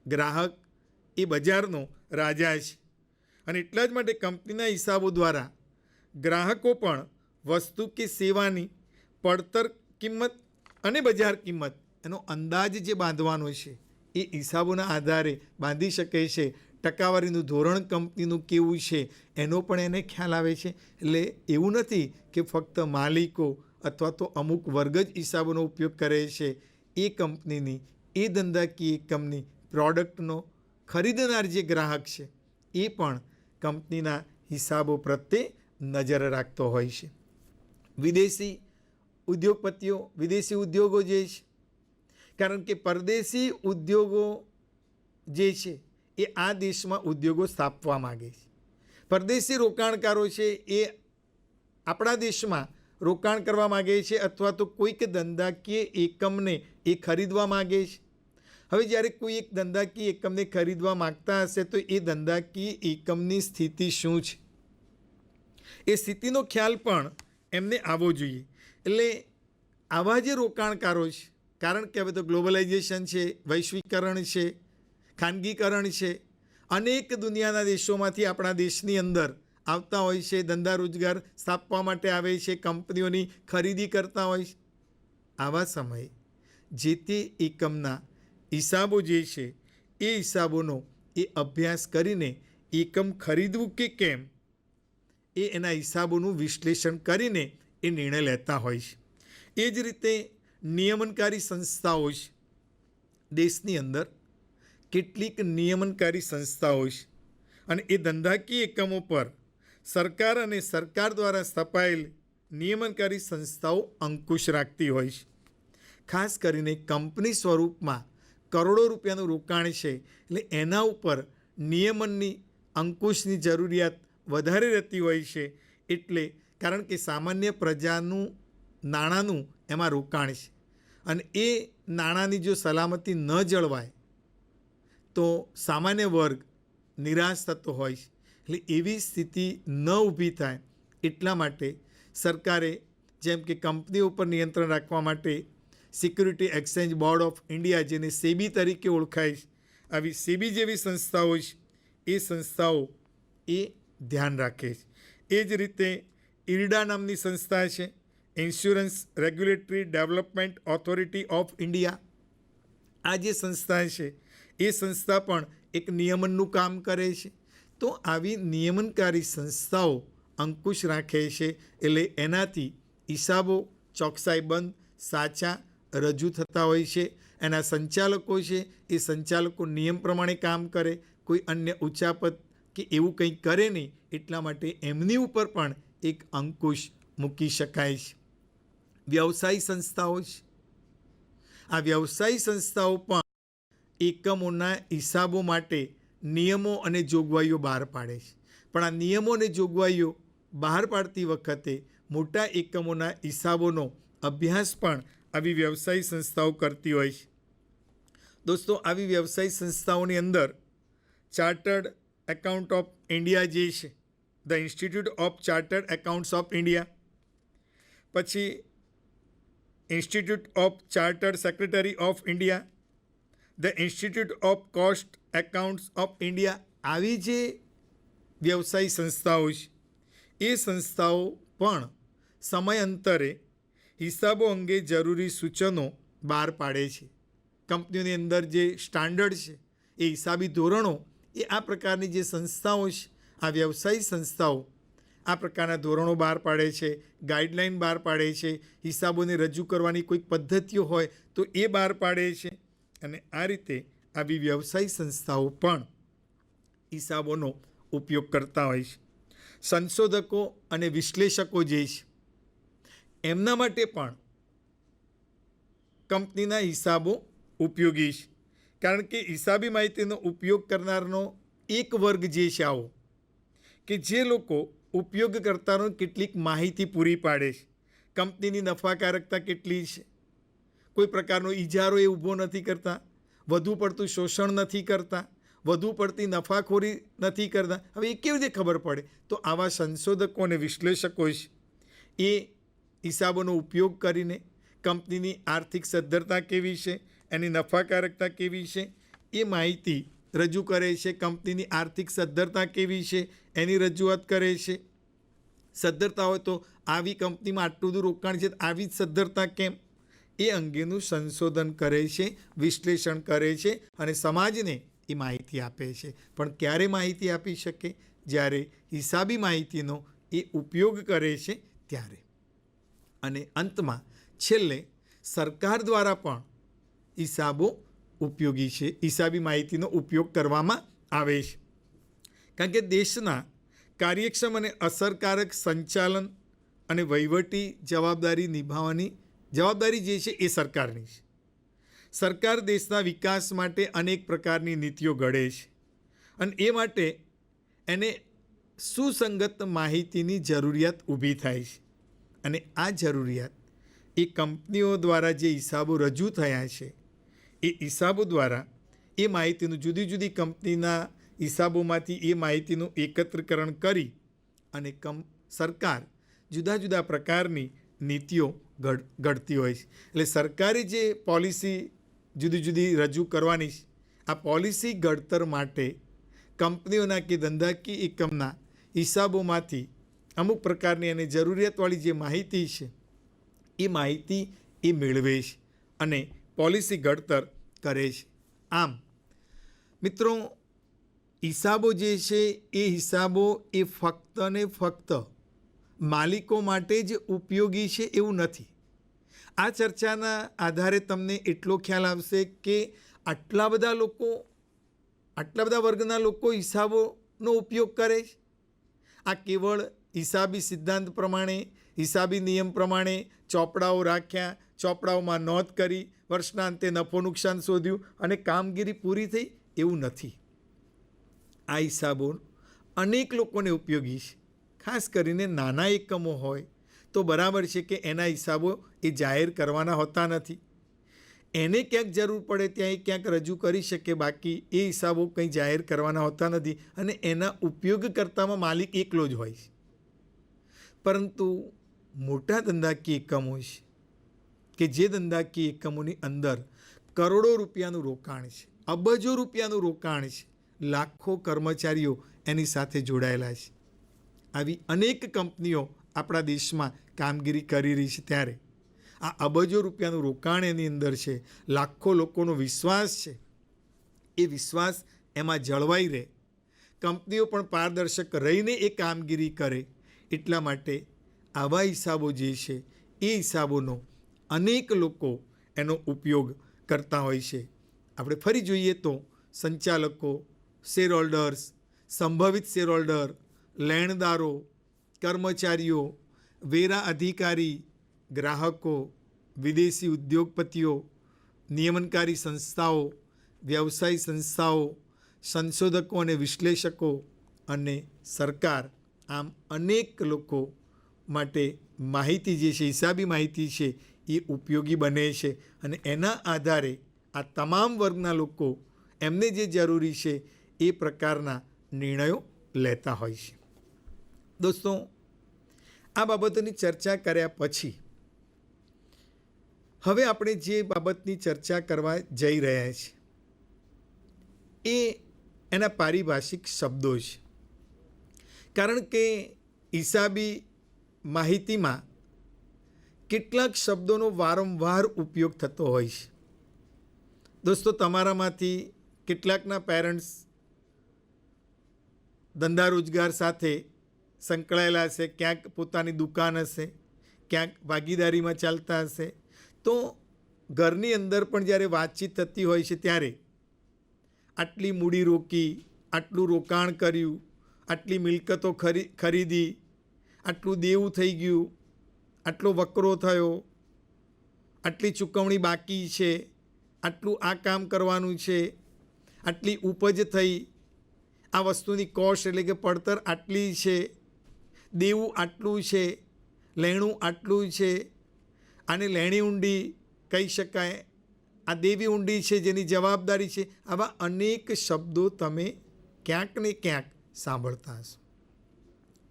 ગ્રાહક એ બજારનો રાજા છે. અને એટલા જ માટે કંપનીના હિસાબો દ્વારા ગ્રાહકો પણ વસ્તુ કે સેવાની પડતર કિંમત અને બજાર કિંમત એનો અંદાજ જે બાંધવાનો છે એ હિસાબોના આધારે બાંધી શકે છે. ટકાવારીનું ધોરણ કંપનીનું કેવું છે એનો પણ એને ખ્યાલ આવે છે. એટલે એવું નથી કે ફક્ત માલિકો અથવા તો અમુક વર્ગ જ હિસાબોનો ઉપયોગ કરે છે. એ કંપનીની, એ ધંધાકીય એકમની પ્રોડક્ટનો ખરીદનાર જે ગ્રાહક છે એ પણ કંપનીના હિસાબો પ્રત્યે નજર રાખતો હોય છે. વિદેશી ઉદ્યોગપતિઓ, વિદેશી ઉદ્યોગો જે છે, કારણ કે પરદેશી ઉદ્યોગો જે છે એ આ દેશમાં ઉદ્યોગો સ્થાપવા માગે છે. પરદેશી રોકાણકારો છે એ આપણા દેશમાં રોકાણ કરવા માગે છે અથવા તો કોઈક ધંધાકીય એકમને એ ખરીદવા માગે છે. હવે જ્યારે કોઈ એક ધંધાકીય એકમને ખરીદવા માગતા હશે તો એ ધંધાકીય એકમની સ્થિતિ શું છે એ સ્થિતિનો ખ્યાલ પણ એમને આવવો જોઈએ. એટલે આવા જે રોકાણકારો છે, કારણ કે હવે તો ગ્લોબલાઇઝેશન છે, વૈશ્વિકરણ છે, ખાનગીકરણ છે, અનેક દુનિયાના દેશોમાંથી આપણા દેશની અંદર આવતા હોય છે, ધંધા રોજગાર સ્થાપવા માટે આવે છે, કંપનીઓની ખરીદી કરતા હોય છે. આવા સમયે જે તે એકમના હિસાબો જે છે એ હિસાબોનો એ અભ્યાસ કરીને એકમ ખરીદવું કે કેમ એ એના હિસાબોનું વિશ્લેષણ કરીને એ નિર્ણય લેતા હોય છે. એ જ રીતે નિયમનકારી સંસ્થાઓ છે. દેશની અંદર કેટલીક નિયમનકારી સંસ્થાઓ છે અને એ ધંધાકીય એકમો પર સરકાર અને સરકાર દ્વારા સ્થપાયેલ નિયમનકારી સંસ્થાઓ અંકુશ રાખતી હોય છે. ખાસ કરીને કંપની સ્વરૂપમાં કરોડો રૂપિયાનું રોકાણ છે એટલે એના ઉપર નિયમનની અંકુશની જરૂરિયાત વધારે રહેતી હોય છે. એટલે કારણ કે સામાન્ય પ્રજાનું નાણાંનું એમાં રોકાણ છે અને એ નાણાંની જો સલામતી ન જળવાય તો સામાન્ય વર્ગ નિરાશ થતો હોય છે. એટલે એવી સ્થિતિ ન ઊભી થાય એટલા માટે સરકારે જેમ કે કંપનીઓ ઉપર નિયંત્રણ રાખવા માટે security exchange board of India, જેને સેબી તરીકે ઓળખાય છે, આવી સેબી જેવી સંસ્થાઓ છે એ સંસ્થાઓ એ ધ્યાન રાખે છે. એ જ રીતે ઇરડા નામની સંસ્થા છે, insurance regulatory development authority of India. આ જે સંસ્થા છે એ સંસ્થા પણ એક નિયમનનું કામ કરે છે. તો આવી નિયમનકારી સંસ્થાઓ અંકુશ રાખે છે એટલે એનાથી હિસાબો ચોકસાઈબંધ, સાચા રજૂ થતા હોય છે. એના સંચાલકો છે એ સંચાલકો નિયમ પ્રમાણે કામ કરે, કોઈ અન્ય ઉચાપત કે એવું કંઈ કરે નહીં. એટલા માટે એમની ઉપર પણ એક અંકુશ મૂકી શકાય છે. વ્યવસાયી સંસ્થાઓ છે. આ વ્યવસાયી સંસ્થાઓ પણ એકમોના હિસાબો માટે નિયમો અને જોગવાઈઓ બહાર પાડે છે. પણ આ નિયમો અને જોગવાઈઓ બહાર પાડતી વખતે મોટા એકમોના હિસાબોનો અભ્યાસ પણ આવી વ્યવસાયી સંસ્થાઓ કરતી હોય છે. દોસ્તો, આવી વ્યવસાયી સંસ્થાઓની અંદર ચાર્ટર્ડ એકાઉન્ટ ઓફ ઇન્ડિયા જે છે, the institute of chartered accounts of India, પછી institute of chartered secretary of India, the institute of cost accounts of India, આવી જે વ્યવસાયી સંસ્થાઓ છે એ સંસ્થાઓ પણ સમયાંતરે હિસાબો અંગે જરૂરી સૂચનો બહાર પાડે છે. કંપનીઓની અંદર જે સ્ટાન્ડર્ડ છે એ હિસાબી ધોરણો એ આ પ્રકારની જે સંસ્થાઓ છે, આ વ્યવસાયી સંસ્થાઓ આ પ્રકારના ધોરણો બહાર પાડે છે, ગાઈડલાઈન બહાર પાડે છે, હિસાબોને રજૂ કરવાની કોઈક પદ્ધતિઓ હોય તો એ બહાર પાડે છે. અને આ રીતે આવી વ્યવસાયી સંસ્થાઓ પણ હિસાબોનો ઉપયોગ કરતા હોય છે. સંશોધકો અને વિશ્લેષકો જે છે એમના માટે પણ કંપનીના હિસાબો ઉપયોગી છે. કારણ કે હિસાબી માહિતીનો ઉપયોગ કરનારનો એક વર્ગ જે છે આવો કે જે લોકો ઉપયોગકર્તાનો કેટલીક માહિતી પૂરી પાડે છે. કંપનીની નફાકારકતા કેટલી છે, કોઈ પ્રકારનો ઇજારો એ ઊભો નથી કરતા, વધુ પડતું શોષણ નથી કરતા, વધુ પડતી નફાખોરી નથી કરતા. હવે એ કેવી રીતે ખબર પડે? તો આવા સંશોધકો અને વિશ્લેષકો છે એ હિસાબોનો ઉપયોગ કરીને કંપનીની આર્થિક સદ્ધરતા કેવી છે, એની નફાકારકતા કેવી છે એ માહિતી રજૂ કરે છે. કંપનીની આર્થિક સદ્ધરતા કેવી છે એની રજૂઆત કરે છે. સદ્ધરતા હોય તો આવી કંપનીમાં આટલું બધું રોકાણ છે, આવી જ સદ્ધરતા કેમ, એ અંગેનું સંશોધન કરે છે, વિશ્લેષણ કરે છે અને સમાજને એ માહિતી આપે છે. પણ ક્યારે માહિતી આપી શકે? જ્યારે હિસાબી માહિતીનો એ ઉપયોગ કરે છે ત્યારે. અને અંતમાં છેલ્લે સરકાર દ્વારા પણ હિસાબો ઉપયોગી છે, હિસાબી માહિતીનો ઉપયોગ કરવામાં આવે છે. કારણ કે દેશના કાર્યક્ષમ અને અસરકારક સંચાલન અને વહીવટી જવાબદારી નિભાવવાની જવાબદારી જે છે એ સરકારની છે. સરકાર દેશના વિકાસ માટે અનેક પ્રકારની નીતિઓ ઘડે છે અને એ માટે એને સુસંગત માહિતીની જરૂરિયાત ઊભી થાય છે. અને આ જરૂરિયાત એ કંપનીઓ દ્વારા જે હિસાબો રજૂ થયા છે એ હિસાબો દ્વારા એ માહિતીનું જુદી જુદી કંપનીના હિસાબોમાંથી એ માહિતીનું એકત્રીકરણ કરી અને સરકાર જુદા જુદા પ્રકારની નીતિઓ ઘડતી હોય છે. એટલે સરકારે જે પોલિસી જુદી જુદી રજૂ કરવાની છે, આ પોલિસી ઘડતર માટે કંપનીઓના કે ધંધાકીય એકમના હિસાબોમાંથી અમુક પ્રકારની અને જરૂરિયાતવાળી જે માહિતી છે એ માહિતી એ મેળવે છે અને પોલિસી ઘડતર કરે છે. આમ મિત્રો, હિસાબો જે છે એ હિસાબો એ ફક્ત ને ફક્ત માલિકો માટે જ ઉપયોગી છે એવું નથી. આ ચર્ચાના આધારે તમને એટલો ખ્યાલ આવશે કે આટલા બધા વર્ગના લોકો હિસાબોનો ઉપયોગ કરે છે. આ કેવળ હિસાબી સિદ્ધાંત પ્રમાણે, હિસાબી નિયમ પ્રમાણે ચોપડાઓ રાખ્યા, ચોપડાઓમાં નોંધ કરી, વર્ષના અંતે નફો નુકસાન શોધ્યું અને કામગીરી પૂરી થઈ એવું નથી. આ હિસાબો અનેક લોકોને ઉપયોગી છે. ખાસ કરીને નાના એકમો હોય તો બરાબર છે કે એના હિસાબો એ જાહેર કરવાના હોતા નથી. એને ક્યાંક જરૂર પડે ત્યાં એ ક્યાંક રજૂ કરી શકે, બાકી એ હિસાબો કંઈ જાહેર કરવાના હોતા નથી અને એના ઉપયોગકર્તામાં માલિક એકલો જ હોય છે. પરંતુ મોટા ધંધાકીય એકમો છે કે જે ધંધાકીય એકમોની અંદર કરોડો રૂપિયાનું રોકાણ છે, અબજો રૂપિયાનું રોકાણ છે, લાખો કર્મચારીઓ એની સાથે જોડાયેલા છે. આવી અનેક કંપનીઓ આપણા દેશમાં કામગીરી કરી રહી છે. ત્યારે આ અબજો રૂપિયાનું રોકાણ એની અંદર છે, લાખો લોકોનો વિશ્વાસ છે, એ વિશ્વાસ એમાં જળવાઈ રહે, કંપનીઓ પણ પારદર્શક રહીને એ કામગીરી કરે. એટલા માટે આવા હિસાબો જે છે એ હિસાબોનો અનેક લોકો એનો ઉપયોગ કરતા હોય છે. આપણે ફરી જોઈએ તો સંચાલકો, શેર હોલ્ડર્સ, સંભવિત શેર હોલ્ડર, લેણદારો, કર્મચારીઓ, વેરા અધિકારી, ગ્રાહકો, વિદેશી ઉદ્યોગપતિઓ, નિયમનકારી સંસ્થાઓ, વ્યવસાયી સંસ્થાઓ, સંશોધકો અને વિશ્લેષકો અને સરકાર, આમ અનેક લોકો માટે માહિતી જે છે, હિસાબી માહિતી છે એ ઉપયોગી બને છે. અને એના આધારે આ તમામ વર્ગના લોકો એમને જે જરૂરી છે એ પ્રકારના નિર્ણયો લેતા હોય છે. દોસ્તો, આ બાબતોની ચર્ચા કર્યા પછી હવે આપણે જે બાબતની ચર્ચા કરવા જઈ રહ્યા છીએ એ એના પારિભાષિક શબ્દો છે. કારણ કે હિસાબી માહિતીમાં કેટલાક શબ્દોનો વારંવાર ઉપયોગ થતો હોય છે. દોસ્તો, તમારામાંથી કેટલાકના પેરેન્ટ્સ ધંધા રોજગાર સાથે સંકળાયેલા હશે, ક્યાંક પોતાની દુકાન હશે, ક્યાંક ભાગીદારીમાં ચાલતા હશે. તો ઘરની અંદર પણ જ્યારે વાતચીત થતી હોય છે ત્યારે આટલી મૂડી રોકી, આટલું રોકાણ કર્યું, આટલી મિલકતો ખરીદી, આટલું દેવું થઈ ગયું, આટલો વકરો થયો, આટલી ચૂકવણી બાકી છે, આટલું આ કામ કરવાનું છે, આટલી ઉપજ થઈ, આ વસ્તુની કોસ્ટ એટલે કે પડતર આટલી છે, દેવું આટલું છે, લેણું આટલું છે, આને લેણી ઊંડી કહી શકાય, આ દેવી ઊંડી છે જેની જવાબદારી છે. આવા અનેક શબ્દો તમે ક્યાંક ને ક્યાંક સાંભળતા હશો.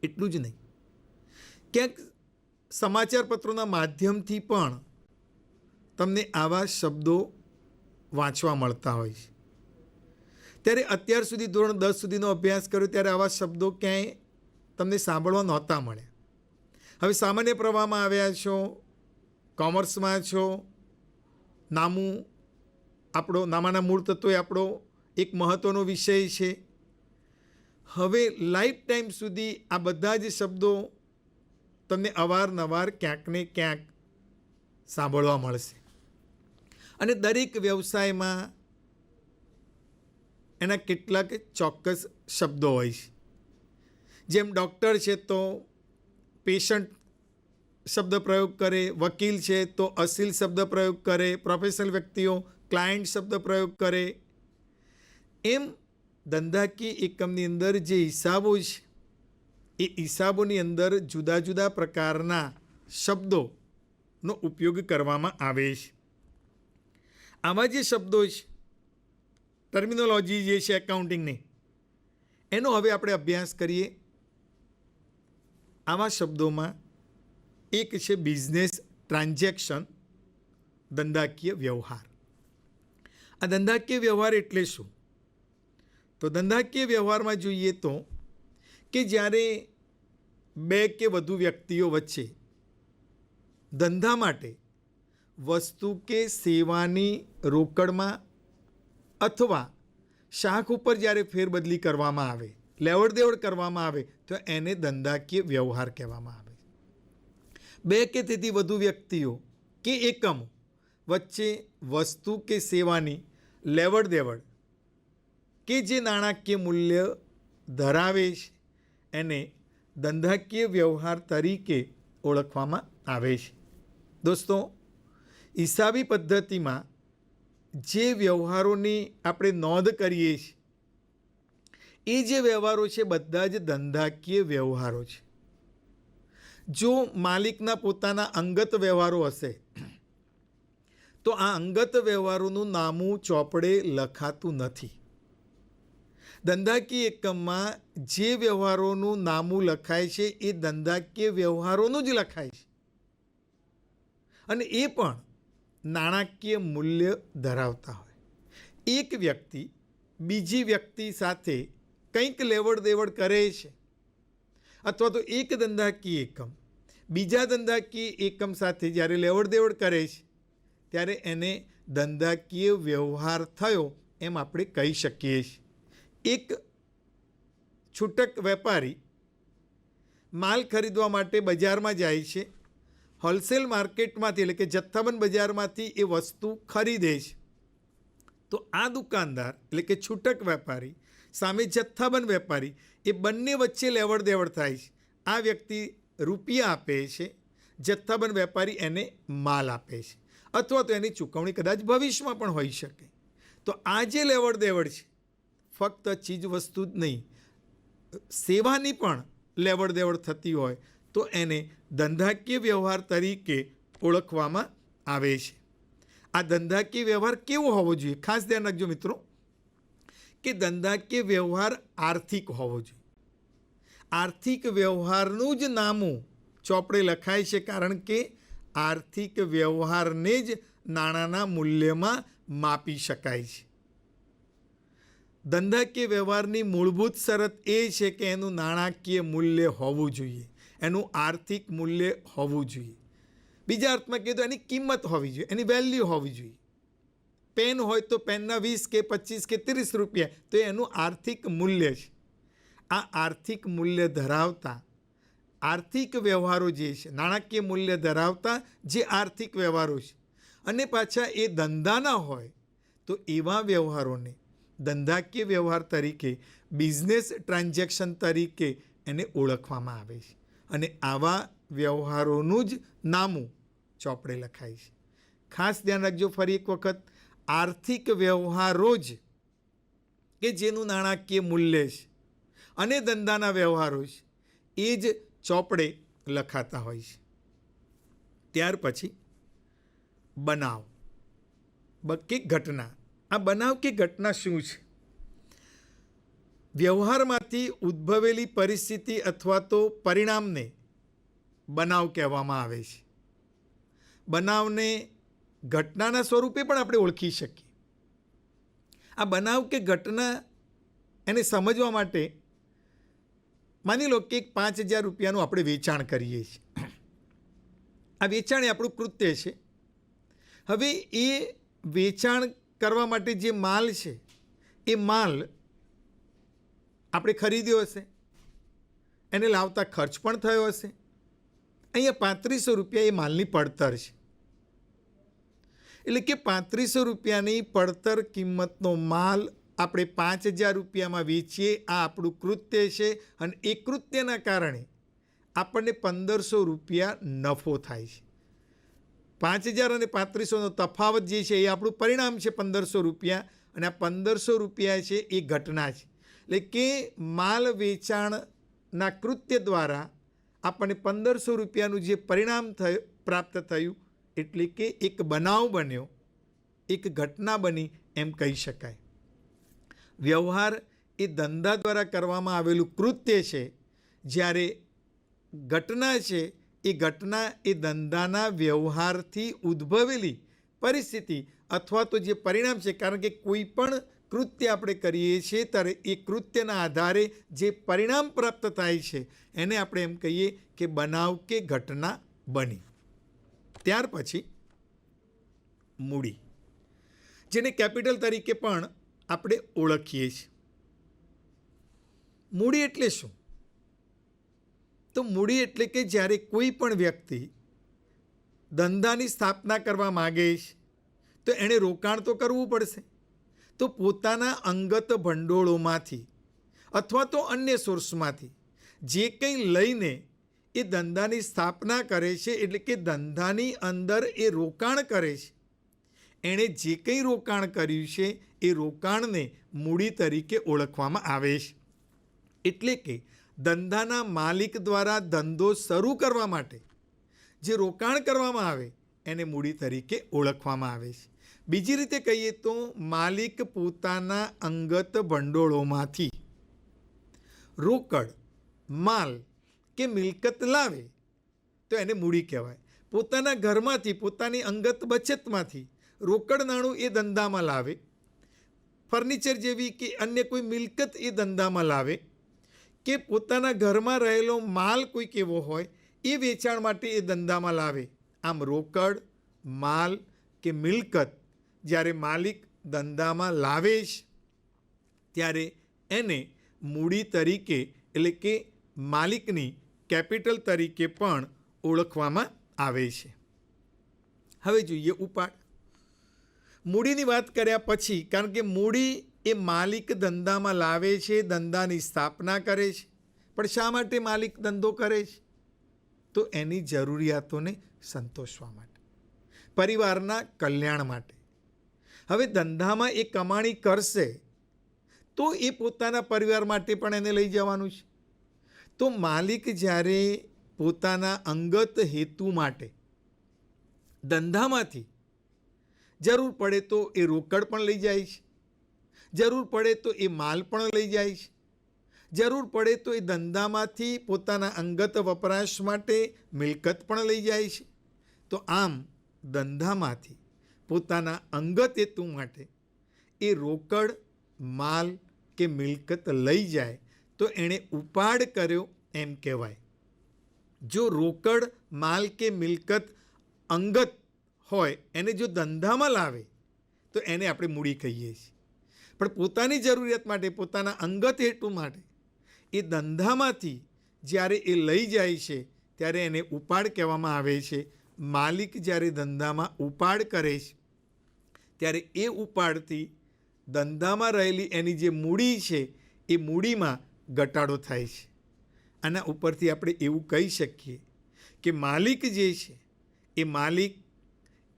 એટલું જ નહીં, ક્યાંક સમાચાર પત્રોના માધ્યમથી પણ તમને આવા શબ્દો વાંચવા મળતા હોય છે. ત્યારે અત્યાર સુધી ધોરણ 10 સુધીનો અભ્યાસ કર્યો ત્યારે આવા શબ્દો ક્યાંય તમને સાંભળવા નહોતા મળ્યા. હવે સામાન્ય પ્રવાહમાં આવ્યા છો, કોમર્સમાં છો, નામાના મૂળ તત્વો એ આપણો એક મહત્ત્વનો વિષય છે. હવે લાઈફ ટાઈમ સુધી આ બધા જ શબ્દો તમને અવારનવાર ક્યાંક ને ક્યાંક સાંભળવા મળશે. અને દરેક વ્યવસાયમાં એના કેટલાક ચોક્કસ શબ્દો હોય છે. જેમ ડૉક્ટર છે તો પેશન્ટ શબ્દ પ્રયોગ કરે, વકીલ છે તો અસીલ શબ્દ પ્રયોગ કરે, પ્રોફેશનલ વ્યક્તિઓ ક્લાયન્ટ શબ્દ પ્રયોગ કરે. એમ ધંધાકીય એકમની અંદર જે હિસાબો છે એ હિસાબોની અંદર જુદા જુદા પ્રકારના શબ્દોનો ઉપયોગ કરવામાં આવે છે. આવા જે શબ્દો છે, ટર્મિનોલોજી જે છે એકાઉન્ટિંગની, એનો હવે આપણે અભ્યાસ કરીએ. આવા શબ્દોમાં એક છે બિઝનેસ ટ્રાન્ઝેક્શન, ધંધાકીય વ્યવહાર. આ ધંધાકીય વ્યવહાર એટલે શું? તો ધંધાકીય વ્યવહારમાં જોઈએ તો કે જ્યારે બે કે વધુ વ્યક્તિઓ વચ્ચે ધંધા માટે વસ્તુ કે સેવાની રોકડમાં અથવા શાખ ઉપર જ્યારે ફેરબદલી કરવામાં આવે, લેવડ દેવડ કરવામાં આવે તો એને ધંધાકીય વ્યવહાર કહેવામાં આવે. બે કે તેથી વધુ વ્યક્તિઓ કે એકમો વચ્ચે વસ્તુ કે સેવાની લેવડ દેવડ કે જે નાણાકીય મૂલ્ય ધરાવે છે એને ધંધાકીય વ્યવહાર તરીકે ઓળખવામાં આવે છે. દોસ્તો, હિસાબી પદ્ધતિમાં જે વ્યવહારોની આપણે નોંધ કરીએ છીએ એ જે વ્યવહારો છે બધા જ ધંધાકીય વ્યવહારો છે. જો માલિકના પોતાના અંગત વ્યવહારો હશે તો આ અંગત વ્યવહારોનું નામું ચોપડે લખાતું નથી. ધંધાકીય એકમમાં જે વ્યવહારોનું નામું લખાય છે એ ધંધાકીય વ્યવહારોનું જ લખાય છે અને એ પણ નાણાકીય મૂલ્ય ધરાવતા હોય. એક વ્યક્તિ બીજી વ્યક્તિ સાથે કંઈક લેવડ દેવડ કરે છે અથવા તો એક ધંધાકીય એકમ બીજા ધંધાકીય એકમ સાથે જ્યારે લેવડ દેવડ કરે છે ત્યારે એને ધંધાકીય વ્યવહાર થયો એમ આપણે કહી શકીએ છીએ. એક છૂટક વેપારી માલ ખરીદવા માટે બજારમાં જાય છે, હોલસેલ માર્કેટમાંથી એટલે કે જથ્થાબંધ બજારમાંથી એ વસ્તુ ખરીદે છે. તો આ દુકાનદાર એટલે કે છૂટક વેપારી સામે જથ્થાબંધ વેપારી, એ બંને વચ્ચે લેવડ દેવડ થાય છે. આ વ્યક્તિ રૂપિયા આપે છે, જથ્થાબંધ વેપારી એને માલ આપે છે અથવા તો એની ચૂકવણી કદાચ ભવિષ્યમાં પણ હોઈ શકે. તો આ જે લેવડ દેવડ છે ફક્ત ચીજ વસ્તુ જ નહીં, સેવાની પણ લેવડ દેવડ થતી હોય તો એને ધંધાકીય વ્યવહાર તરીકે ઓળખવામાં આવે છે. આ ધંધાકીય વ્યવહાર કેવો હોવો જોઈએ? ખાસ ધ્યાન રાખજો મિત્રો કે ધંધાકીય વ્યવહાર આર્થિક હોવો જોઈએ. આર્થિક વ્યવહારનું જ નામું ચોપડે લખાય છે કારણ કે આર્થિક વ્યવહારને જ નાણાંના મૂલ્યમાં માપી શકાય છે. ધંધાકીય વ્યવહારની મૂળભૂત શરત એ છે કે એનું નાણાકીય મૂલ્ય હોવું જોઈએ, એનું આર્થિક મૂલ્ય હોવું જોઈએ. બીજા અર્થમાં કહીએ તો એની કિંમત હોવી જોઈએ, એની વેલ્યુ હોવી જોઈએ. પેન હોય તો પેનના 20 કે 25 કે 30 રૂપિયા તો એનું આર્થિક મૂલ્ય છે. આ આર્થિક મૂલ્ય ધરાવતા આર્થિક વ્યવહારો જે છે, નાણાકીય મૂલ્ય ધરાવતા જે આર્થિક વ્યવહારો છે અને પાછા એ ધંધાના હોય તો એવા વ્યવહારોને ધંધાકીય વ્યવહાર તરીકે, બિઝનેસ ટ્રાન્ઝેક્શન તરીકે એને ઓળખવામાં આવે છે અને આવા વ્યવહારોનું જ નામું ચોપડે લખાય છે. ખાસ ધ્યાન રાખજો, ફરી એક વખત, આર્થિક વ્યવહારો જ કે જેનું નાણાકીય મૂલ્ય છે અને ધંધાના વ્યવહારો છે એ જ ચોપડે લખાતા હોય છે. ત્યાર પછી બનાવ કે ઘટના. આ બનાવ કે ઘટના શું છે? વ્યવહારમાંથી ઉદ્ભવેલી પરિસ્થિતિ અથવા તો પરિણામને બનાવ કહેવામાં આવે છે. બનાવને ઘટનાના સ્વરૂપે પણ આપણે ઓળખી શકીએ. આ બનાવ કે ઘટના એને સમજવા માટે માની લો કે 5,000 રૂપિયાનું આપણે વેચાણ કરીએ છીએ. આ વેચાણ એ આપણું કૃત્ય છે. હવે એ વેચાણ કરવા માટે જે માલ છે એ માલ આપણે ખરીદ્યો હશે, એને લાવતા ખર્ચ પણ થયો હશે. અહીંયા 3500 રૂપિયા એ માલની પડતર છે. એટલે કે 3500 રૂપિયાની પડતર કિંમતનો માલ આપણે 5,000 રૂપિયામાં વેચીએ, આ આપણું કૃત્ય છે. અને એ કૃત્યના કારણે આપણને 1,500 રૂપિયા નફો થાય છે. 5,000 અને 3500નો તફાવત જે છે એ આપણું પરિણામ છે 1,500 રૂપિયા. અને આ 1,500 રૂપિયા છે એ ઘટના છે. એટલે કે માલ વેચાણના કૃત્ય દ્વારા આપણને 1,500 રૂપિયાનું જે પરિણામ પ્રાપ્ત થયું એટલે કે એક બનાવ બન્યો, એક ઘટના બની એમ કહી શકાય. વ્યવહાર એ ધંધા દ્વારા કરવામાં આવેલું કૃત્ય છે, જ્યારે ઘટના છે એ ઘટના એ ધંધાના વ્યવહારથી ઉદ્ભવેલી પરિસ્થિતિ અથવા તો જે પરિણામ છે. કારણ કે કોઈ પણ કૃત્ય આપણે કરીએ છીએ ત્યારે એ કૃત્યના આધારે જે પરિણામ પ્રાપ્ત થાય છે એને આપણે એમ કહીએ કે બનાવ કે ઘટના બની. ત્યાર પછી મૂડી, જેને કેપિટલ તરીકે પણ આપણે ઓળખીએ છીએ. મૂડી એટલે શું? તો મૂડી એટલે કે જ્યારે કોઈ પણ વ્યક્તિ ધંધાની સ્થાપના કરવા માગે છે તો એણે રોકાણ તો કરવું પડશે. તો પોતાના અંગત ભંડોળોમાંથી અથવા તો અન્ય સોર્સમાંથી જે કંઈ લઈને એ ધંધાની સ્થાપના કરે છે, એટલે કે ધંધાની અંદર એ રોકાણ કરે છે. એણે જે કંઈ રોકાણ કર્યું છે એ રોકાણને મૂડી તરીકે ઓળખવામાં આવે છે. એટલે કે ધંધાના માલિક દ્વારા ધંધો શરૂ કરવા માટે જે રોકાણ કરવામાં આવે એને મૂડી તરીકે ઓળખવામાં આવે છે. બીજી રીતે કહીએ તો માલિક પોતાના અંગત ભંડોળોમાંથી રોકડ, માલ કે મિલકત લાવે તો એને મૂડી કહેવાય. પોતાના ઘરમાંથી, પોતાની અંગત બચતમાંથી રોકડ નાણું એ ધંધામાં લાવે, ફર્નિચર જેવી કે અન્ય કોઈ મિલકત એ ધંધામાં લાવે, કે પોતાના ઘરમાં રહેલો માલ કોઈક એવો હોય એ વેચાણ માટે એ ધંધામાં લાવે. આમ રોકડ, માલ કે મિલકત જ્યારે માલિક ધંધામાં લાવે છે ત્યારે એને મૂડી તરીકે એટલે કે માલિકની કેપિટલ તરીકે પણ ઓળખવામાં આવે છે. હવે જોઈએ ઉપાડ. મૂડીની વાત કર્યા પછી, કારણ કે મૂડી એ માલિક ધંધામાં લાવે છે, ધંધાની સ્થાપના કરે છે. પણ શા માટે માલિક ધંધો કરે છે? તો એની જરૂરિયાતોને સંતોષવા માટે, પરિવારના કલ્યાણ માટે. હવે ધંધામાં એ કમાણી કરશે તો એ પોતાના પરિવાર માટે પણ એને લઈ જવાનું છે. તો માલિક જ્યારે પોતાના અંગત હેતુ માટે ધંધામાંથી જરૂર પડે તો એ રોકડ પણ લઈ જાય છે, જરૂર પડે તો એ માલ પણ લઈ જાય છે, જરૂર પડે તો એ ધંધામાંથી પોતાના અંગત વપરાશ માટે મિલકત પણ લઈ જાય છે. તો આમ ધંધામાંથી પોતાના અંગત હેતુ માટે એ રોકડ, માલ કે મિલકત લઈ જાય તો એણે ઉપાડ કર્યો એમ કહેવાય. જો રોકડ, માલ કે મિલકત અંગત હોય એને જો ધંધામાં લાવે તો એને આપણે મૂડી કહીએ છીએ. પણ પોતાની જરૂરિયાત માટે, પોતાના અંગત હેતુ માટે એ ધંધામાંથી જ્યારે એ લઈ જાય છે ત્યારે એને ઉપાડ કહેવામાં આવે છે. માલિક જ્યારે ધંધામાં ઉપાડ કરે છે ત્યારે એ ઉપાડથી ધંધામાં રહેલી એની જે મૂડી છે એ મૂડીમાં ઘટાડો થાય છે. આના ઉપરથી આપણે એવું કહી શકીએ કે માલિક જે છે એ માલિક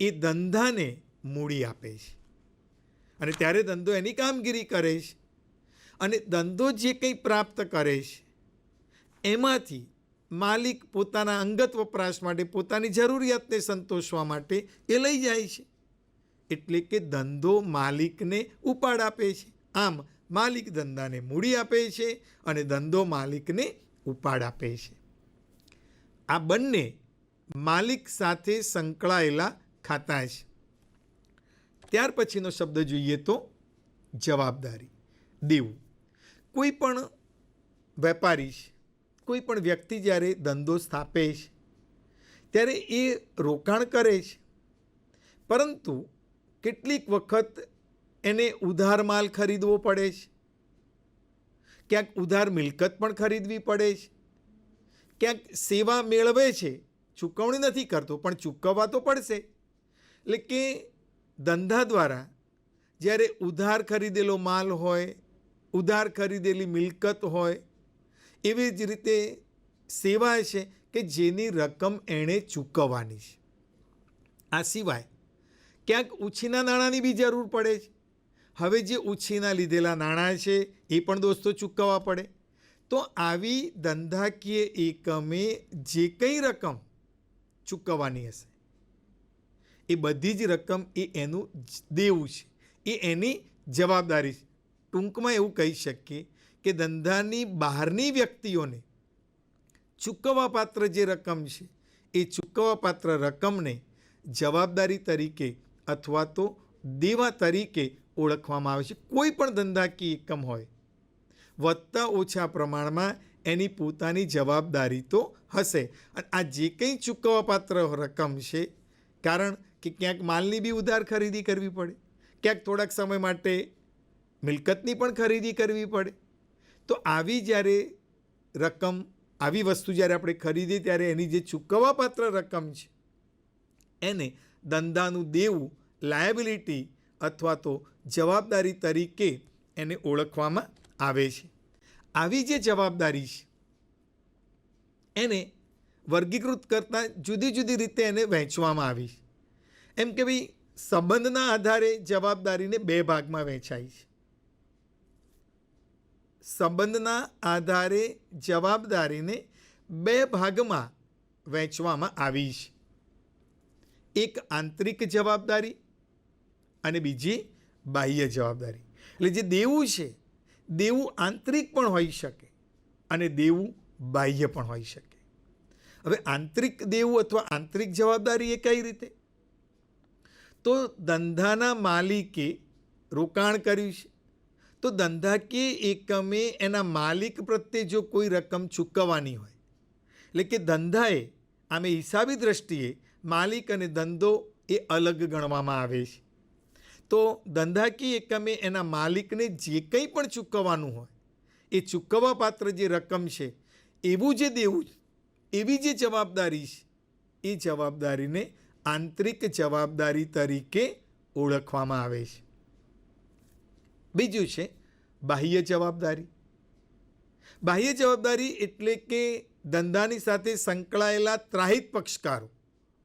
એ ધંધાને મૂડી આપે છે અને ત્યારે ધંધો એની કામગીરી કરે છે. અને ધંધો જે કંઈ પ્રાપ્ત કરે છે એમાંથી માલિક પોતાના અંગત વપરાશ માટે, પોતાની જરૂરિયાતને સંતોષવા માટે એ લઈ જાય છે. એટલે કે ધંધો માલિકને ઉપાડ આપે છે. આમ માલિક ધંધાને મૂડી આપે છે અને ધંધો માલિકને ઉપાડ આપે છે. આ બંને માલિક સાથે સંકળાયેલા ખાતા છે. ત્યાર પછીનો શબ્દ જોઈએ તો જવાબદારી, દેવું. કોઈ પણ વેપારી છે, કોઈ પણ વ્યક્તિ જ્યારે ધંધો સ્થાપે છે ત્યારે એ રોકાણ કરે છે, પરંતુ કેટલીક વખત એને ઉધાર માલ ખરીદવો પડે છે, ક્યાંક ઉધાર મિલકત પણ ખરીદવી પડે છે, ક્યાંક સેવા મેળવે છે, ચૂકવણી નથી કરતો પણ ચૂકવવા તો પડશે. એટલે કે ધંધા દ્વારા જ્યારે ઉધાર ખરીદેલો માલ હોય, ઉધાર ખરીદેલી મિલકત હોય, એવી જ રીતે સેવા છે કે જેની રકમ એણે ચૂકવવાની છે. આ સિવાય ક્યાંક ઉછીના નાણાંની બી જરૂર પડે છે. હવે જે ઉછીના લીધેલા નાણાં છે એ પણ દોસ્તો ચૂકવવા પડે. તો આવી ધંધાકીય એકમે જે કંઈ રકમ ચૂકવવાની હશે એ બધી જ રકમ એ એનું દેવું છે, એ એની જવાબદારી છે. ટૂંકમાં એવું કહી શકીએ કે ધંધાની બહારની વ્યક્તિઓને ચૂકવવાપાત્ર જે રકમ છે એ ચૂકવવાપાત્ર રકમને જવાબદારી તરીકે અથવા તો દેવા તરીકે ઓળખવામાં આવે છે. કોઈ પણ ધંધાકીય એકમ હોય, વધતા ઓછા પ્રમાણમાં એની પોતાની જવાબદારી તો હશે. અને આ જે કંઈ ચૂકવવાપાત્ર રકમ છે, કારણ કે ક્યાંક માલની બી ઉધાર ખરીદી કરવી પડે, ક્યાંક થોડાક સમય માટે મિલકતની પણ ખરીદી કરવી પડે. તો આવી જ્યારે રકમ, આવી વસ્તુ જ્યારે આપણે ખરીદીએ ત્યારે એની જે ચૂકવવાપાત્ર રકમ છે એને ધંધાનું દેવું, લાયબિલિટી અથવા તો જવાબદારી તરીકે એને ઓળખવામાં આવે છે. આવી જે જવાબદારી છે એને વર્ગીકૃત કરતાં જુદી જુદી રીતે એને વહેંચવામાં આવી છે. એમ કે ભાઈ સંબંધના આધારે જવાબદારીને બે ભાગમાં વહેંચાય છે. સંબંધના આધારે જવાબદારીને બે ભાગમાં વહેંચવામાં આવી છે. એક આંતરિક જવાબદારી અને બીજી બાહ્ય જવાબદારી. એટલે જે દેવું છે, દેવું આંતરિક પણ હોઈ શકે અને દેવું બાહ્ય પણ હોઈ શકે. હવે આંતરિક દેવું અથવા આંતરિક જવાબદારી એ કઈ રીતે? તો ધંધાના માલિકે રોકાણ કર્યું છે, તો ધંધાકીય એકમે એના માલિક પ્રત્યે જો કોઈ રકમ ચૂકવવાની હોય, એટલે કે ધંધાએ આમે હિસાબી દ્રષ્ટિએ માલિક અને ધંધો એ અલગ ગણવામાં આવે છે. તો ધંધાકીય એકમે એના માલિકને જે કંઈ પણ ચૂકવવાનું હોય એ ચૂકવવાપાત્ર જે રકમ છે, એવું જે દેવું, એવી જે જવાબદારી છે, એ જવાબદારીને આંતરિક જવાબદારી તરીકે ઓળખવામાં આવે છે. બીજું છે બાહ્ય જવાબદારી. બાહ્ય જવાબદારી એટલે કે ધંધાની સાથે સંકળાયેલા ત્રાહિત પક્ષકારો,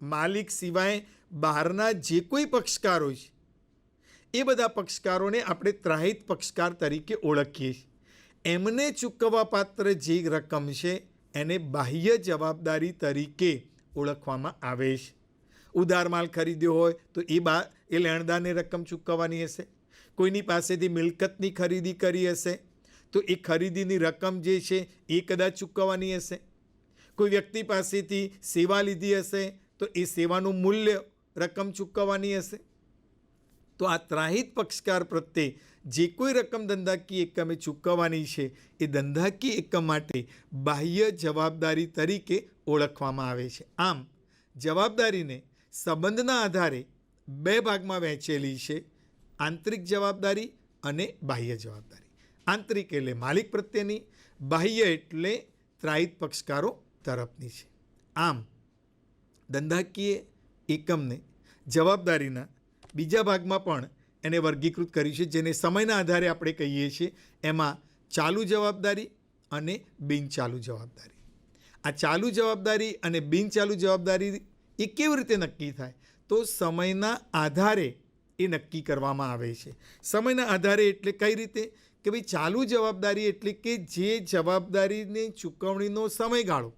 માલિક સિવાય બહારના જે કોઈ પક્ષકારો છે એ બધા પક્ષકારોને આપણે ત્રાહિત પક્ષકાર તરીકે ઓળખીએ છીએ. એમને ચૂકવવાપાત્ર જે રકમ છે એને બાહ્ય જવાબદારી તરીકે ઓળખવામાં આવે છે. ઉધાર માલ ખરીદ્યો હોય તો એ લેણદારને રકમ ચૂકવવાની હશે. કોઈની પાસેથી મિલકતની ખરીદી કરી હશે તો એ ખરીદીની રકમ જે છે એ કદાચ ચૂકવવાની હશે. કોઈ વ્યક્તિ પાસેથી સેવા લીધી હશે તો એ સેવાનું મૂલ્ય રકમ ચૂકવવાની હશે. તો આ ત્રાહિત પક્ષકાર પ્રત્યે જે કોઈ રકમ ધંધાકીય એકમે ચૂકવવાની છે એ ધંધાકીય એકમ માટે બાહ્ય જવાબદારી તરીકે ઓળખવામાં આવે છે. આમ જવાબદારીને સંબંધના આધારે બે ભાગમાં વહેંચેલી છે, આંતરિક જવાબદારી અને બાહ્ય જવાબદારી. આંતરિક એટલે માલિક પ્રત્યેની, બાહ્ય એટલે ત્રાહિત પક્ષકારો તરફની છે. આમ ધંધાકીય એકમને જવાબદારીના બીજા ભાગમાં પણ એને વર્ગીકૃત કર્યું છે, જેને સમયના આધારે આપણે કહીએ છીએ. એમાં ચાલુ જવાબદારી અને બિનચાલુ જવાબદારી. આ ચાલુ જવાબદારી અને બિનચાલુ જવાબદારી એ કેવી રીતે નક્કી થાય? તો સમયના આધારે એ નક્કી કરવામાં આવે છે. સમયના આધારે એટલે કઈ રીતે? કે ભાઈ ચાલુ જવાબદારી એટલે કે જે જવાબદારીની ચૂકવણીનો સમયગાળો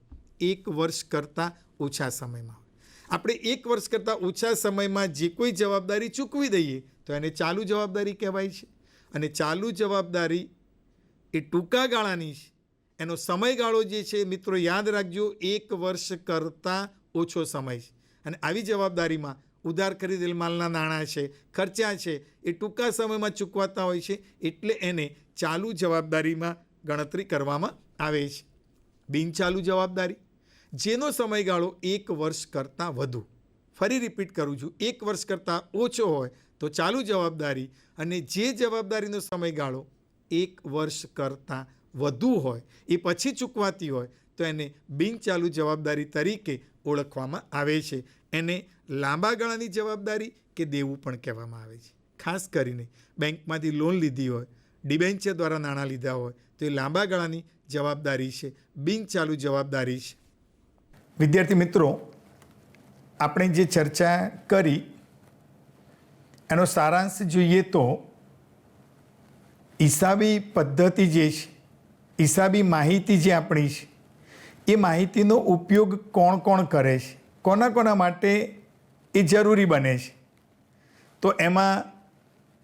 1 વર્ષ કરતાં ઓછા સમયમાં હોય। આપણે 1 વર્ષ કરતાં ઓછા સમયમાં જે કોઈ જવાબદારી ચૂકવી દઈએ તો એને ચાલુ જવાબદારી કહેવાય છે। અને ચાલુ જવાબદારી એ ટૂંકા ગાળાની છે, એનો સમયગાળો જે છે મિત્રો યાદ રાખજો 1 વર્ષ કરતાં ઓછો સમય છે। અને આવી જવાબદારીમાં ઉધાર ખરીદેલ માલના નાણાં છે, ખર્ચા છે, એ ટૂંકા સમયમાં ચૂકવાતા હોય છે, એટલે એને ચાલુ જવાબદારીમાં ગણતરી કરવામાં આવે છે। બિનચાલુ જવાબદારી જેનો સમયગાળો 1 વર્ષ કરતાં વધુ, ફરી રિપીટ કરું છું, 1 વર્ષ કરતાં ઓછો હોય તો ચાલુ જવાબદારી, અને જે જવાબદારીનો સમયગાળો 1 વર્ષ કરતાં વધુ હોય એ પછી ચૂકવાતી હોય તો એને બિનચાલુ જવાબદારી તરીકે ઓળખવામાં આવે છે। એને લાંબા ગાળાની જવાબદારી કે દેવું પણ કહેવામાં આવે છે। ખાસ કરીને બેંકમાંથી લોન લીધી હોય, ડિબેન્ચર દ્વારા નાણાં લીધા હોય તો એ લાંબા ગાળાની જવાબદારી છે, બિનચાલુ જવાબદારી છે। વિદ્યાર્થી મિત્રો, આપણે જે ચર્ચા કરી એનો સારાંશ જોઈએ તો હિસાબી પદ્ધતિ જે છે, હિસાબી માહિતી જે આપણી છે, એ માહિતીનો ઉપયોગ કોણ કોણ કરે છે, કોના કોના માટે એ જરૂરી બને છે, તો એમાં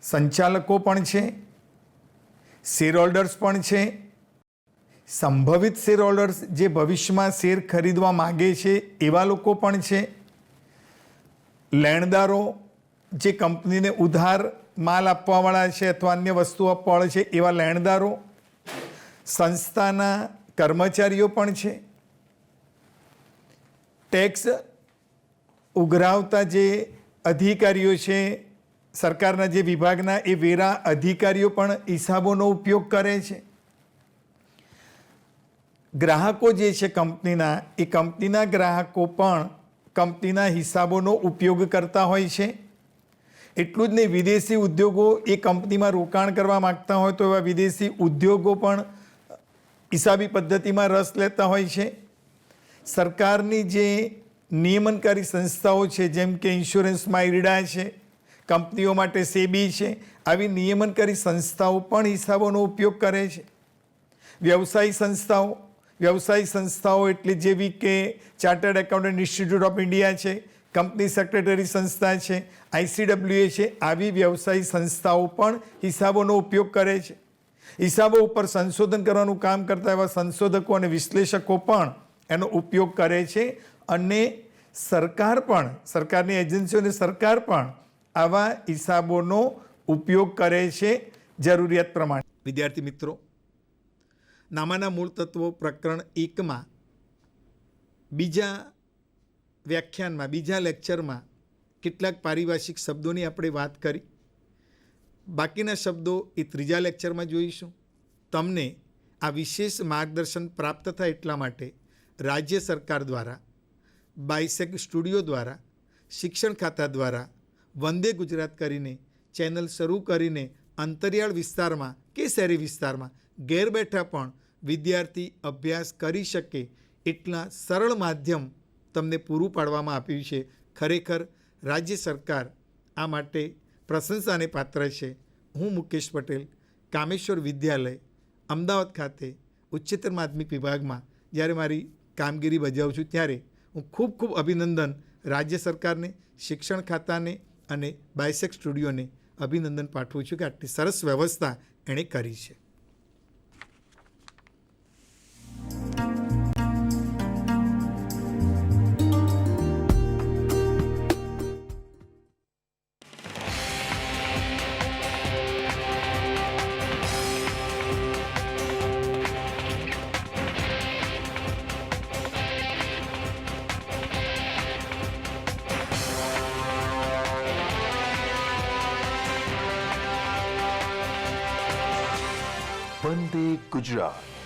સંચાલકો પણ છે, શેર હોલ્ડર્સ પણ છે, સંભવિત શેર હોલ્ડર્સ જે ભવિષ્યમાં શેર ખરીદવા માગે છે એવા લોકો પણ છે, લેણદારો જે કંપનીને ઉધાર માલ આપવાવાળા છે અથવા અન્ય વસ્તુ આપવાવાળા છે એવા લેણદારો, સંસ્થાના કર્મચારીઓ પણ છે, ટેક્સ ઉઘરાવતા જે અધિકારીઓ છે, સરકારના જે વિભાગના એ વેરા અધિકારીઓ પણ હિસાબોનો ઉપયોગ કરે છે, ગ્રાહકો જે છે કંપનીના, એ કંપનીના ગ્રાહકો પણ કંપનીના હિસાબોનો ઉપયોગ કરતા હોય છે। એટલું જ નહીં, વિદેશી ઉદ્યોગો એ કંપનીમાં રોકાણ કરવા માગતા હોય તો એવા વિદેશી ઉદ્યોગો પણ હિસાબી પદ્ધતિમાં રસ લેતા હોય છે। સરકારની જે નિયમનકારી સંસ્થાઓ છે જેમ કે ઇન્સ્યોરન્સમાં IRDA છે, કંપનીઓ માટે સેબી છે, આવી નિયમનકારી સંસ્થાઓ પણ હિસાબોનો ઉપયોગ કરે છે। વ્યવસાયી સંસ્થાઓ એટલે જેવી કે chartered accountant institute of India છે, કંપની સેક્રેટરી સંસ્થા છે, ICWA છે, આવી વ્યવસાયી સંસ્થાઓ પણ હિસાબોનો ઉપયોગ કરે છે। હિસાબો ઉપર સંશોધન કરવાનું કામ કરતા એવા સંશોધકો અને વિશ્લેષકો પણ એનો ઉપયોગ કરે છે। અને સરકાર પણ, સરકારની એજન્સીઓ અને સરકાર પણ આવા હિસાબોનો ઉપયોગ કરે છે જરૂરિયાત પ્રમાણે। વિદ્યાર્થી મિત્રો, નામાના મૂળ તત્વો પ્રકરણ 1માં બીજા વ્યાખ્યાનમાં, બીજા લેક્ચરમાં કેટલાક પારિભાષિક શબ્દોની આપણે વાત કરી। બાકીના શબ્દો એ ત્રીજા લેક્ચરમાં જોઈશું। તમને આ વિશેષ માર્ગદર્શન પ્રાપ્ત થાય એટલા માટે રાજ્ય સરકાર દ્વારા, બાયસેગ સ્ટુડિયો દ્વારા, શિક્ષણ ખાતા દ્વારા વંદે ગુજરાત કરીને ચેનલ શરૂ કરીને અંતરિયાળ વિસ્તારમાં કે શહેરી વિસ્તારમાં ઘેર બેઠા પણ વિદ્યાર્થી અભ્યાસ કરી શકે એટલા સરળ માધ્યમ તમને પૂરું પાડવામાં આપ્યું છે। ખરેખર રાજ્ય સરકાર આ માટે પ્રશંસાને પાત્ર છે। હું મુકેશ પટેલ, કામેશ્વર વિદ્યાલય, અમદાવાદ ખાતે ઉચ્ચતર માધ્યમિક વિભાગમાં જ્યારે મારી કામગીરી બજાવું છું ત્યારે હું ખૂબ ખૂબ અભિનંદન રાજ્ય સરકારને, શિક્ષણ ખાતાને અને બાયસેગ સ્ટુડિયોને અભિનંદન પાઠવું છું કે આટલી સરસ વ્યવસ્થા એણે કરી છે। વંદે ગુજરાત।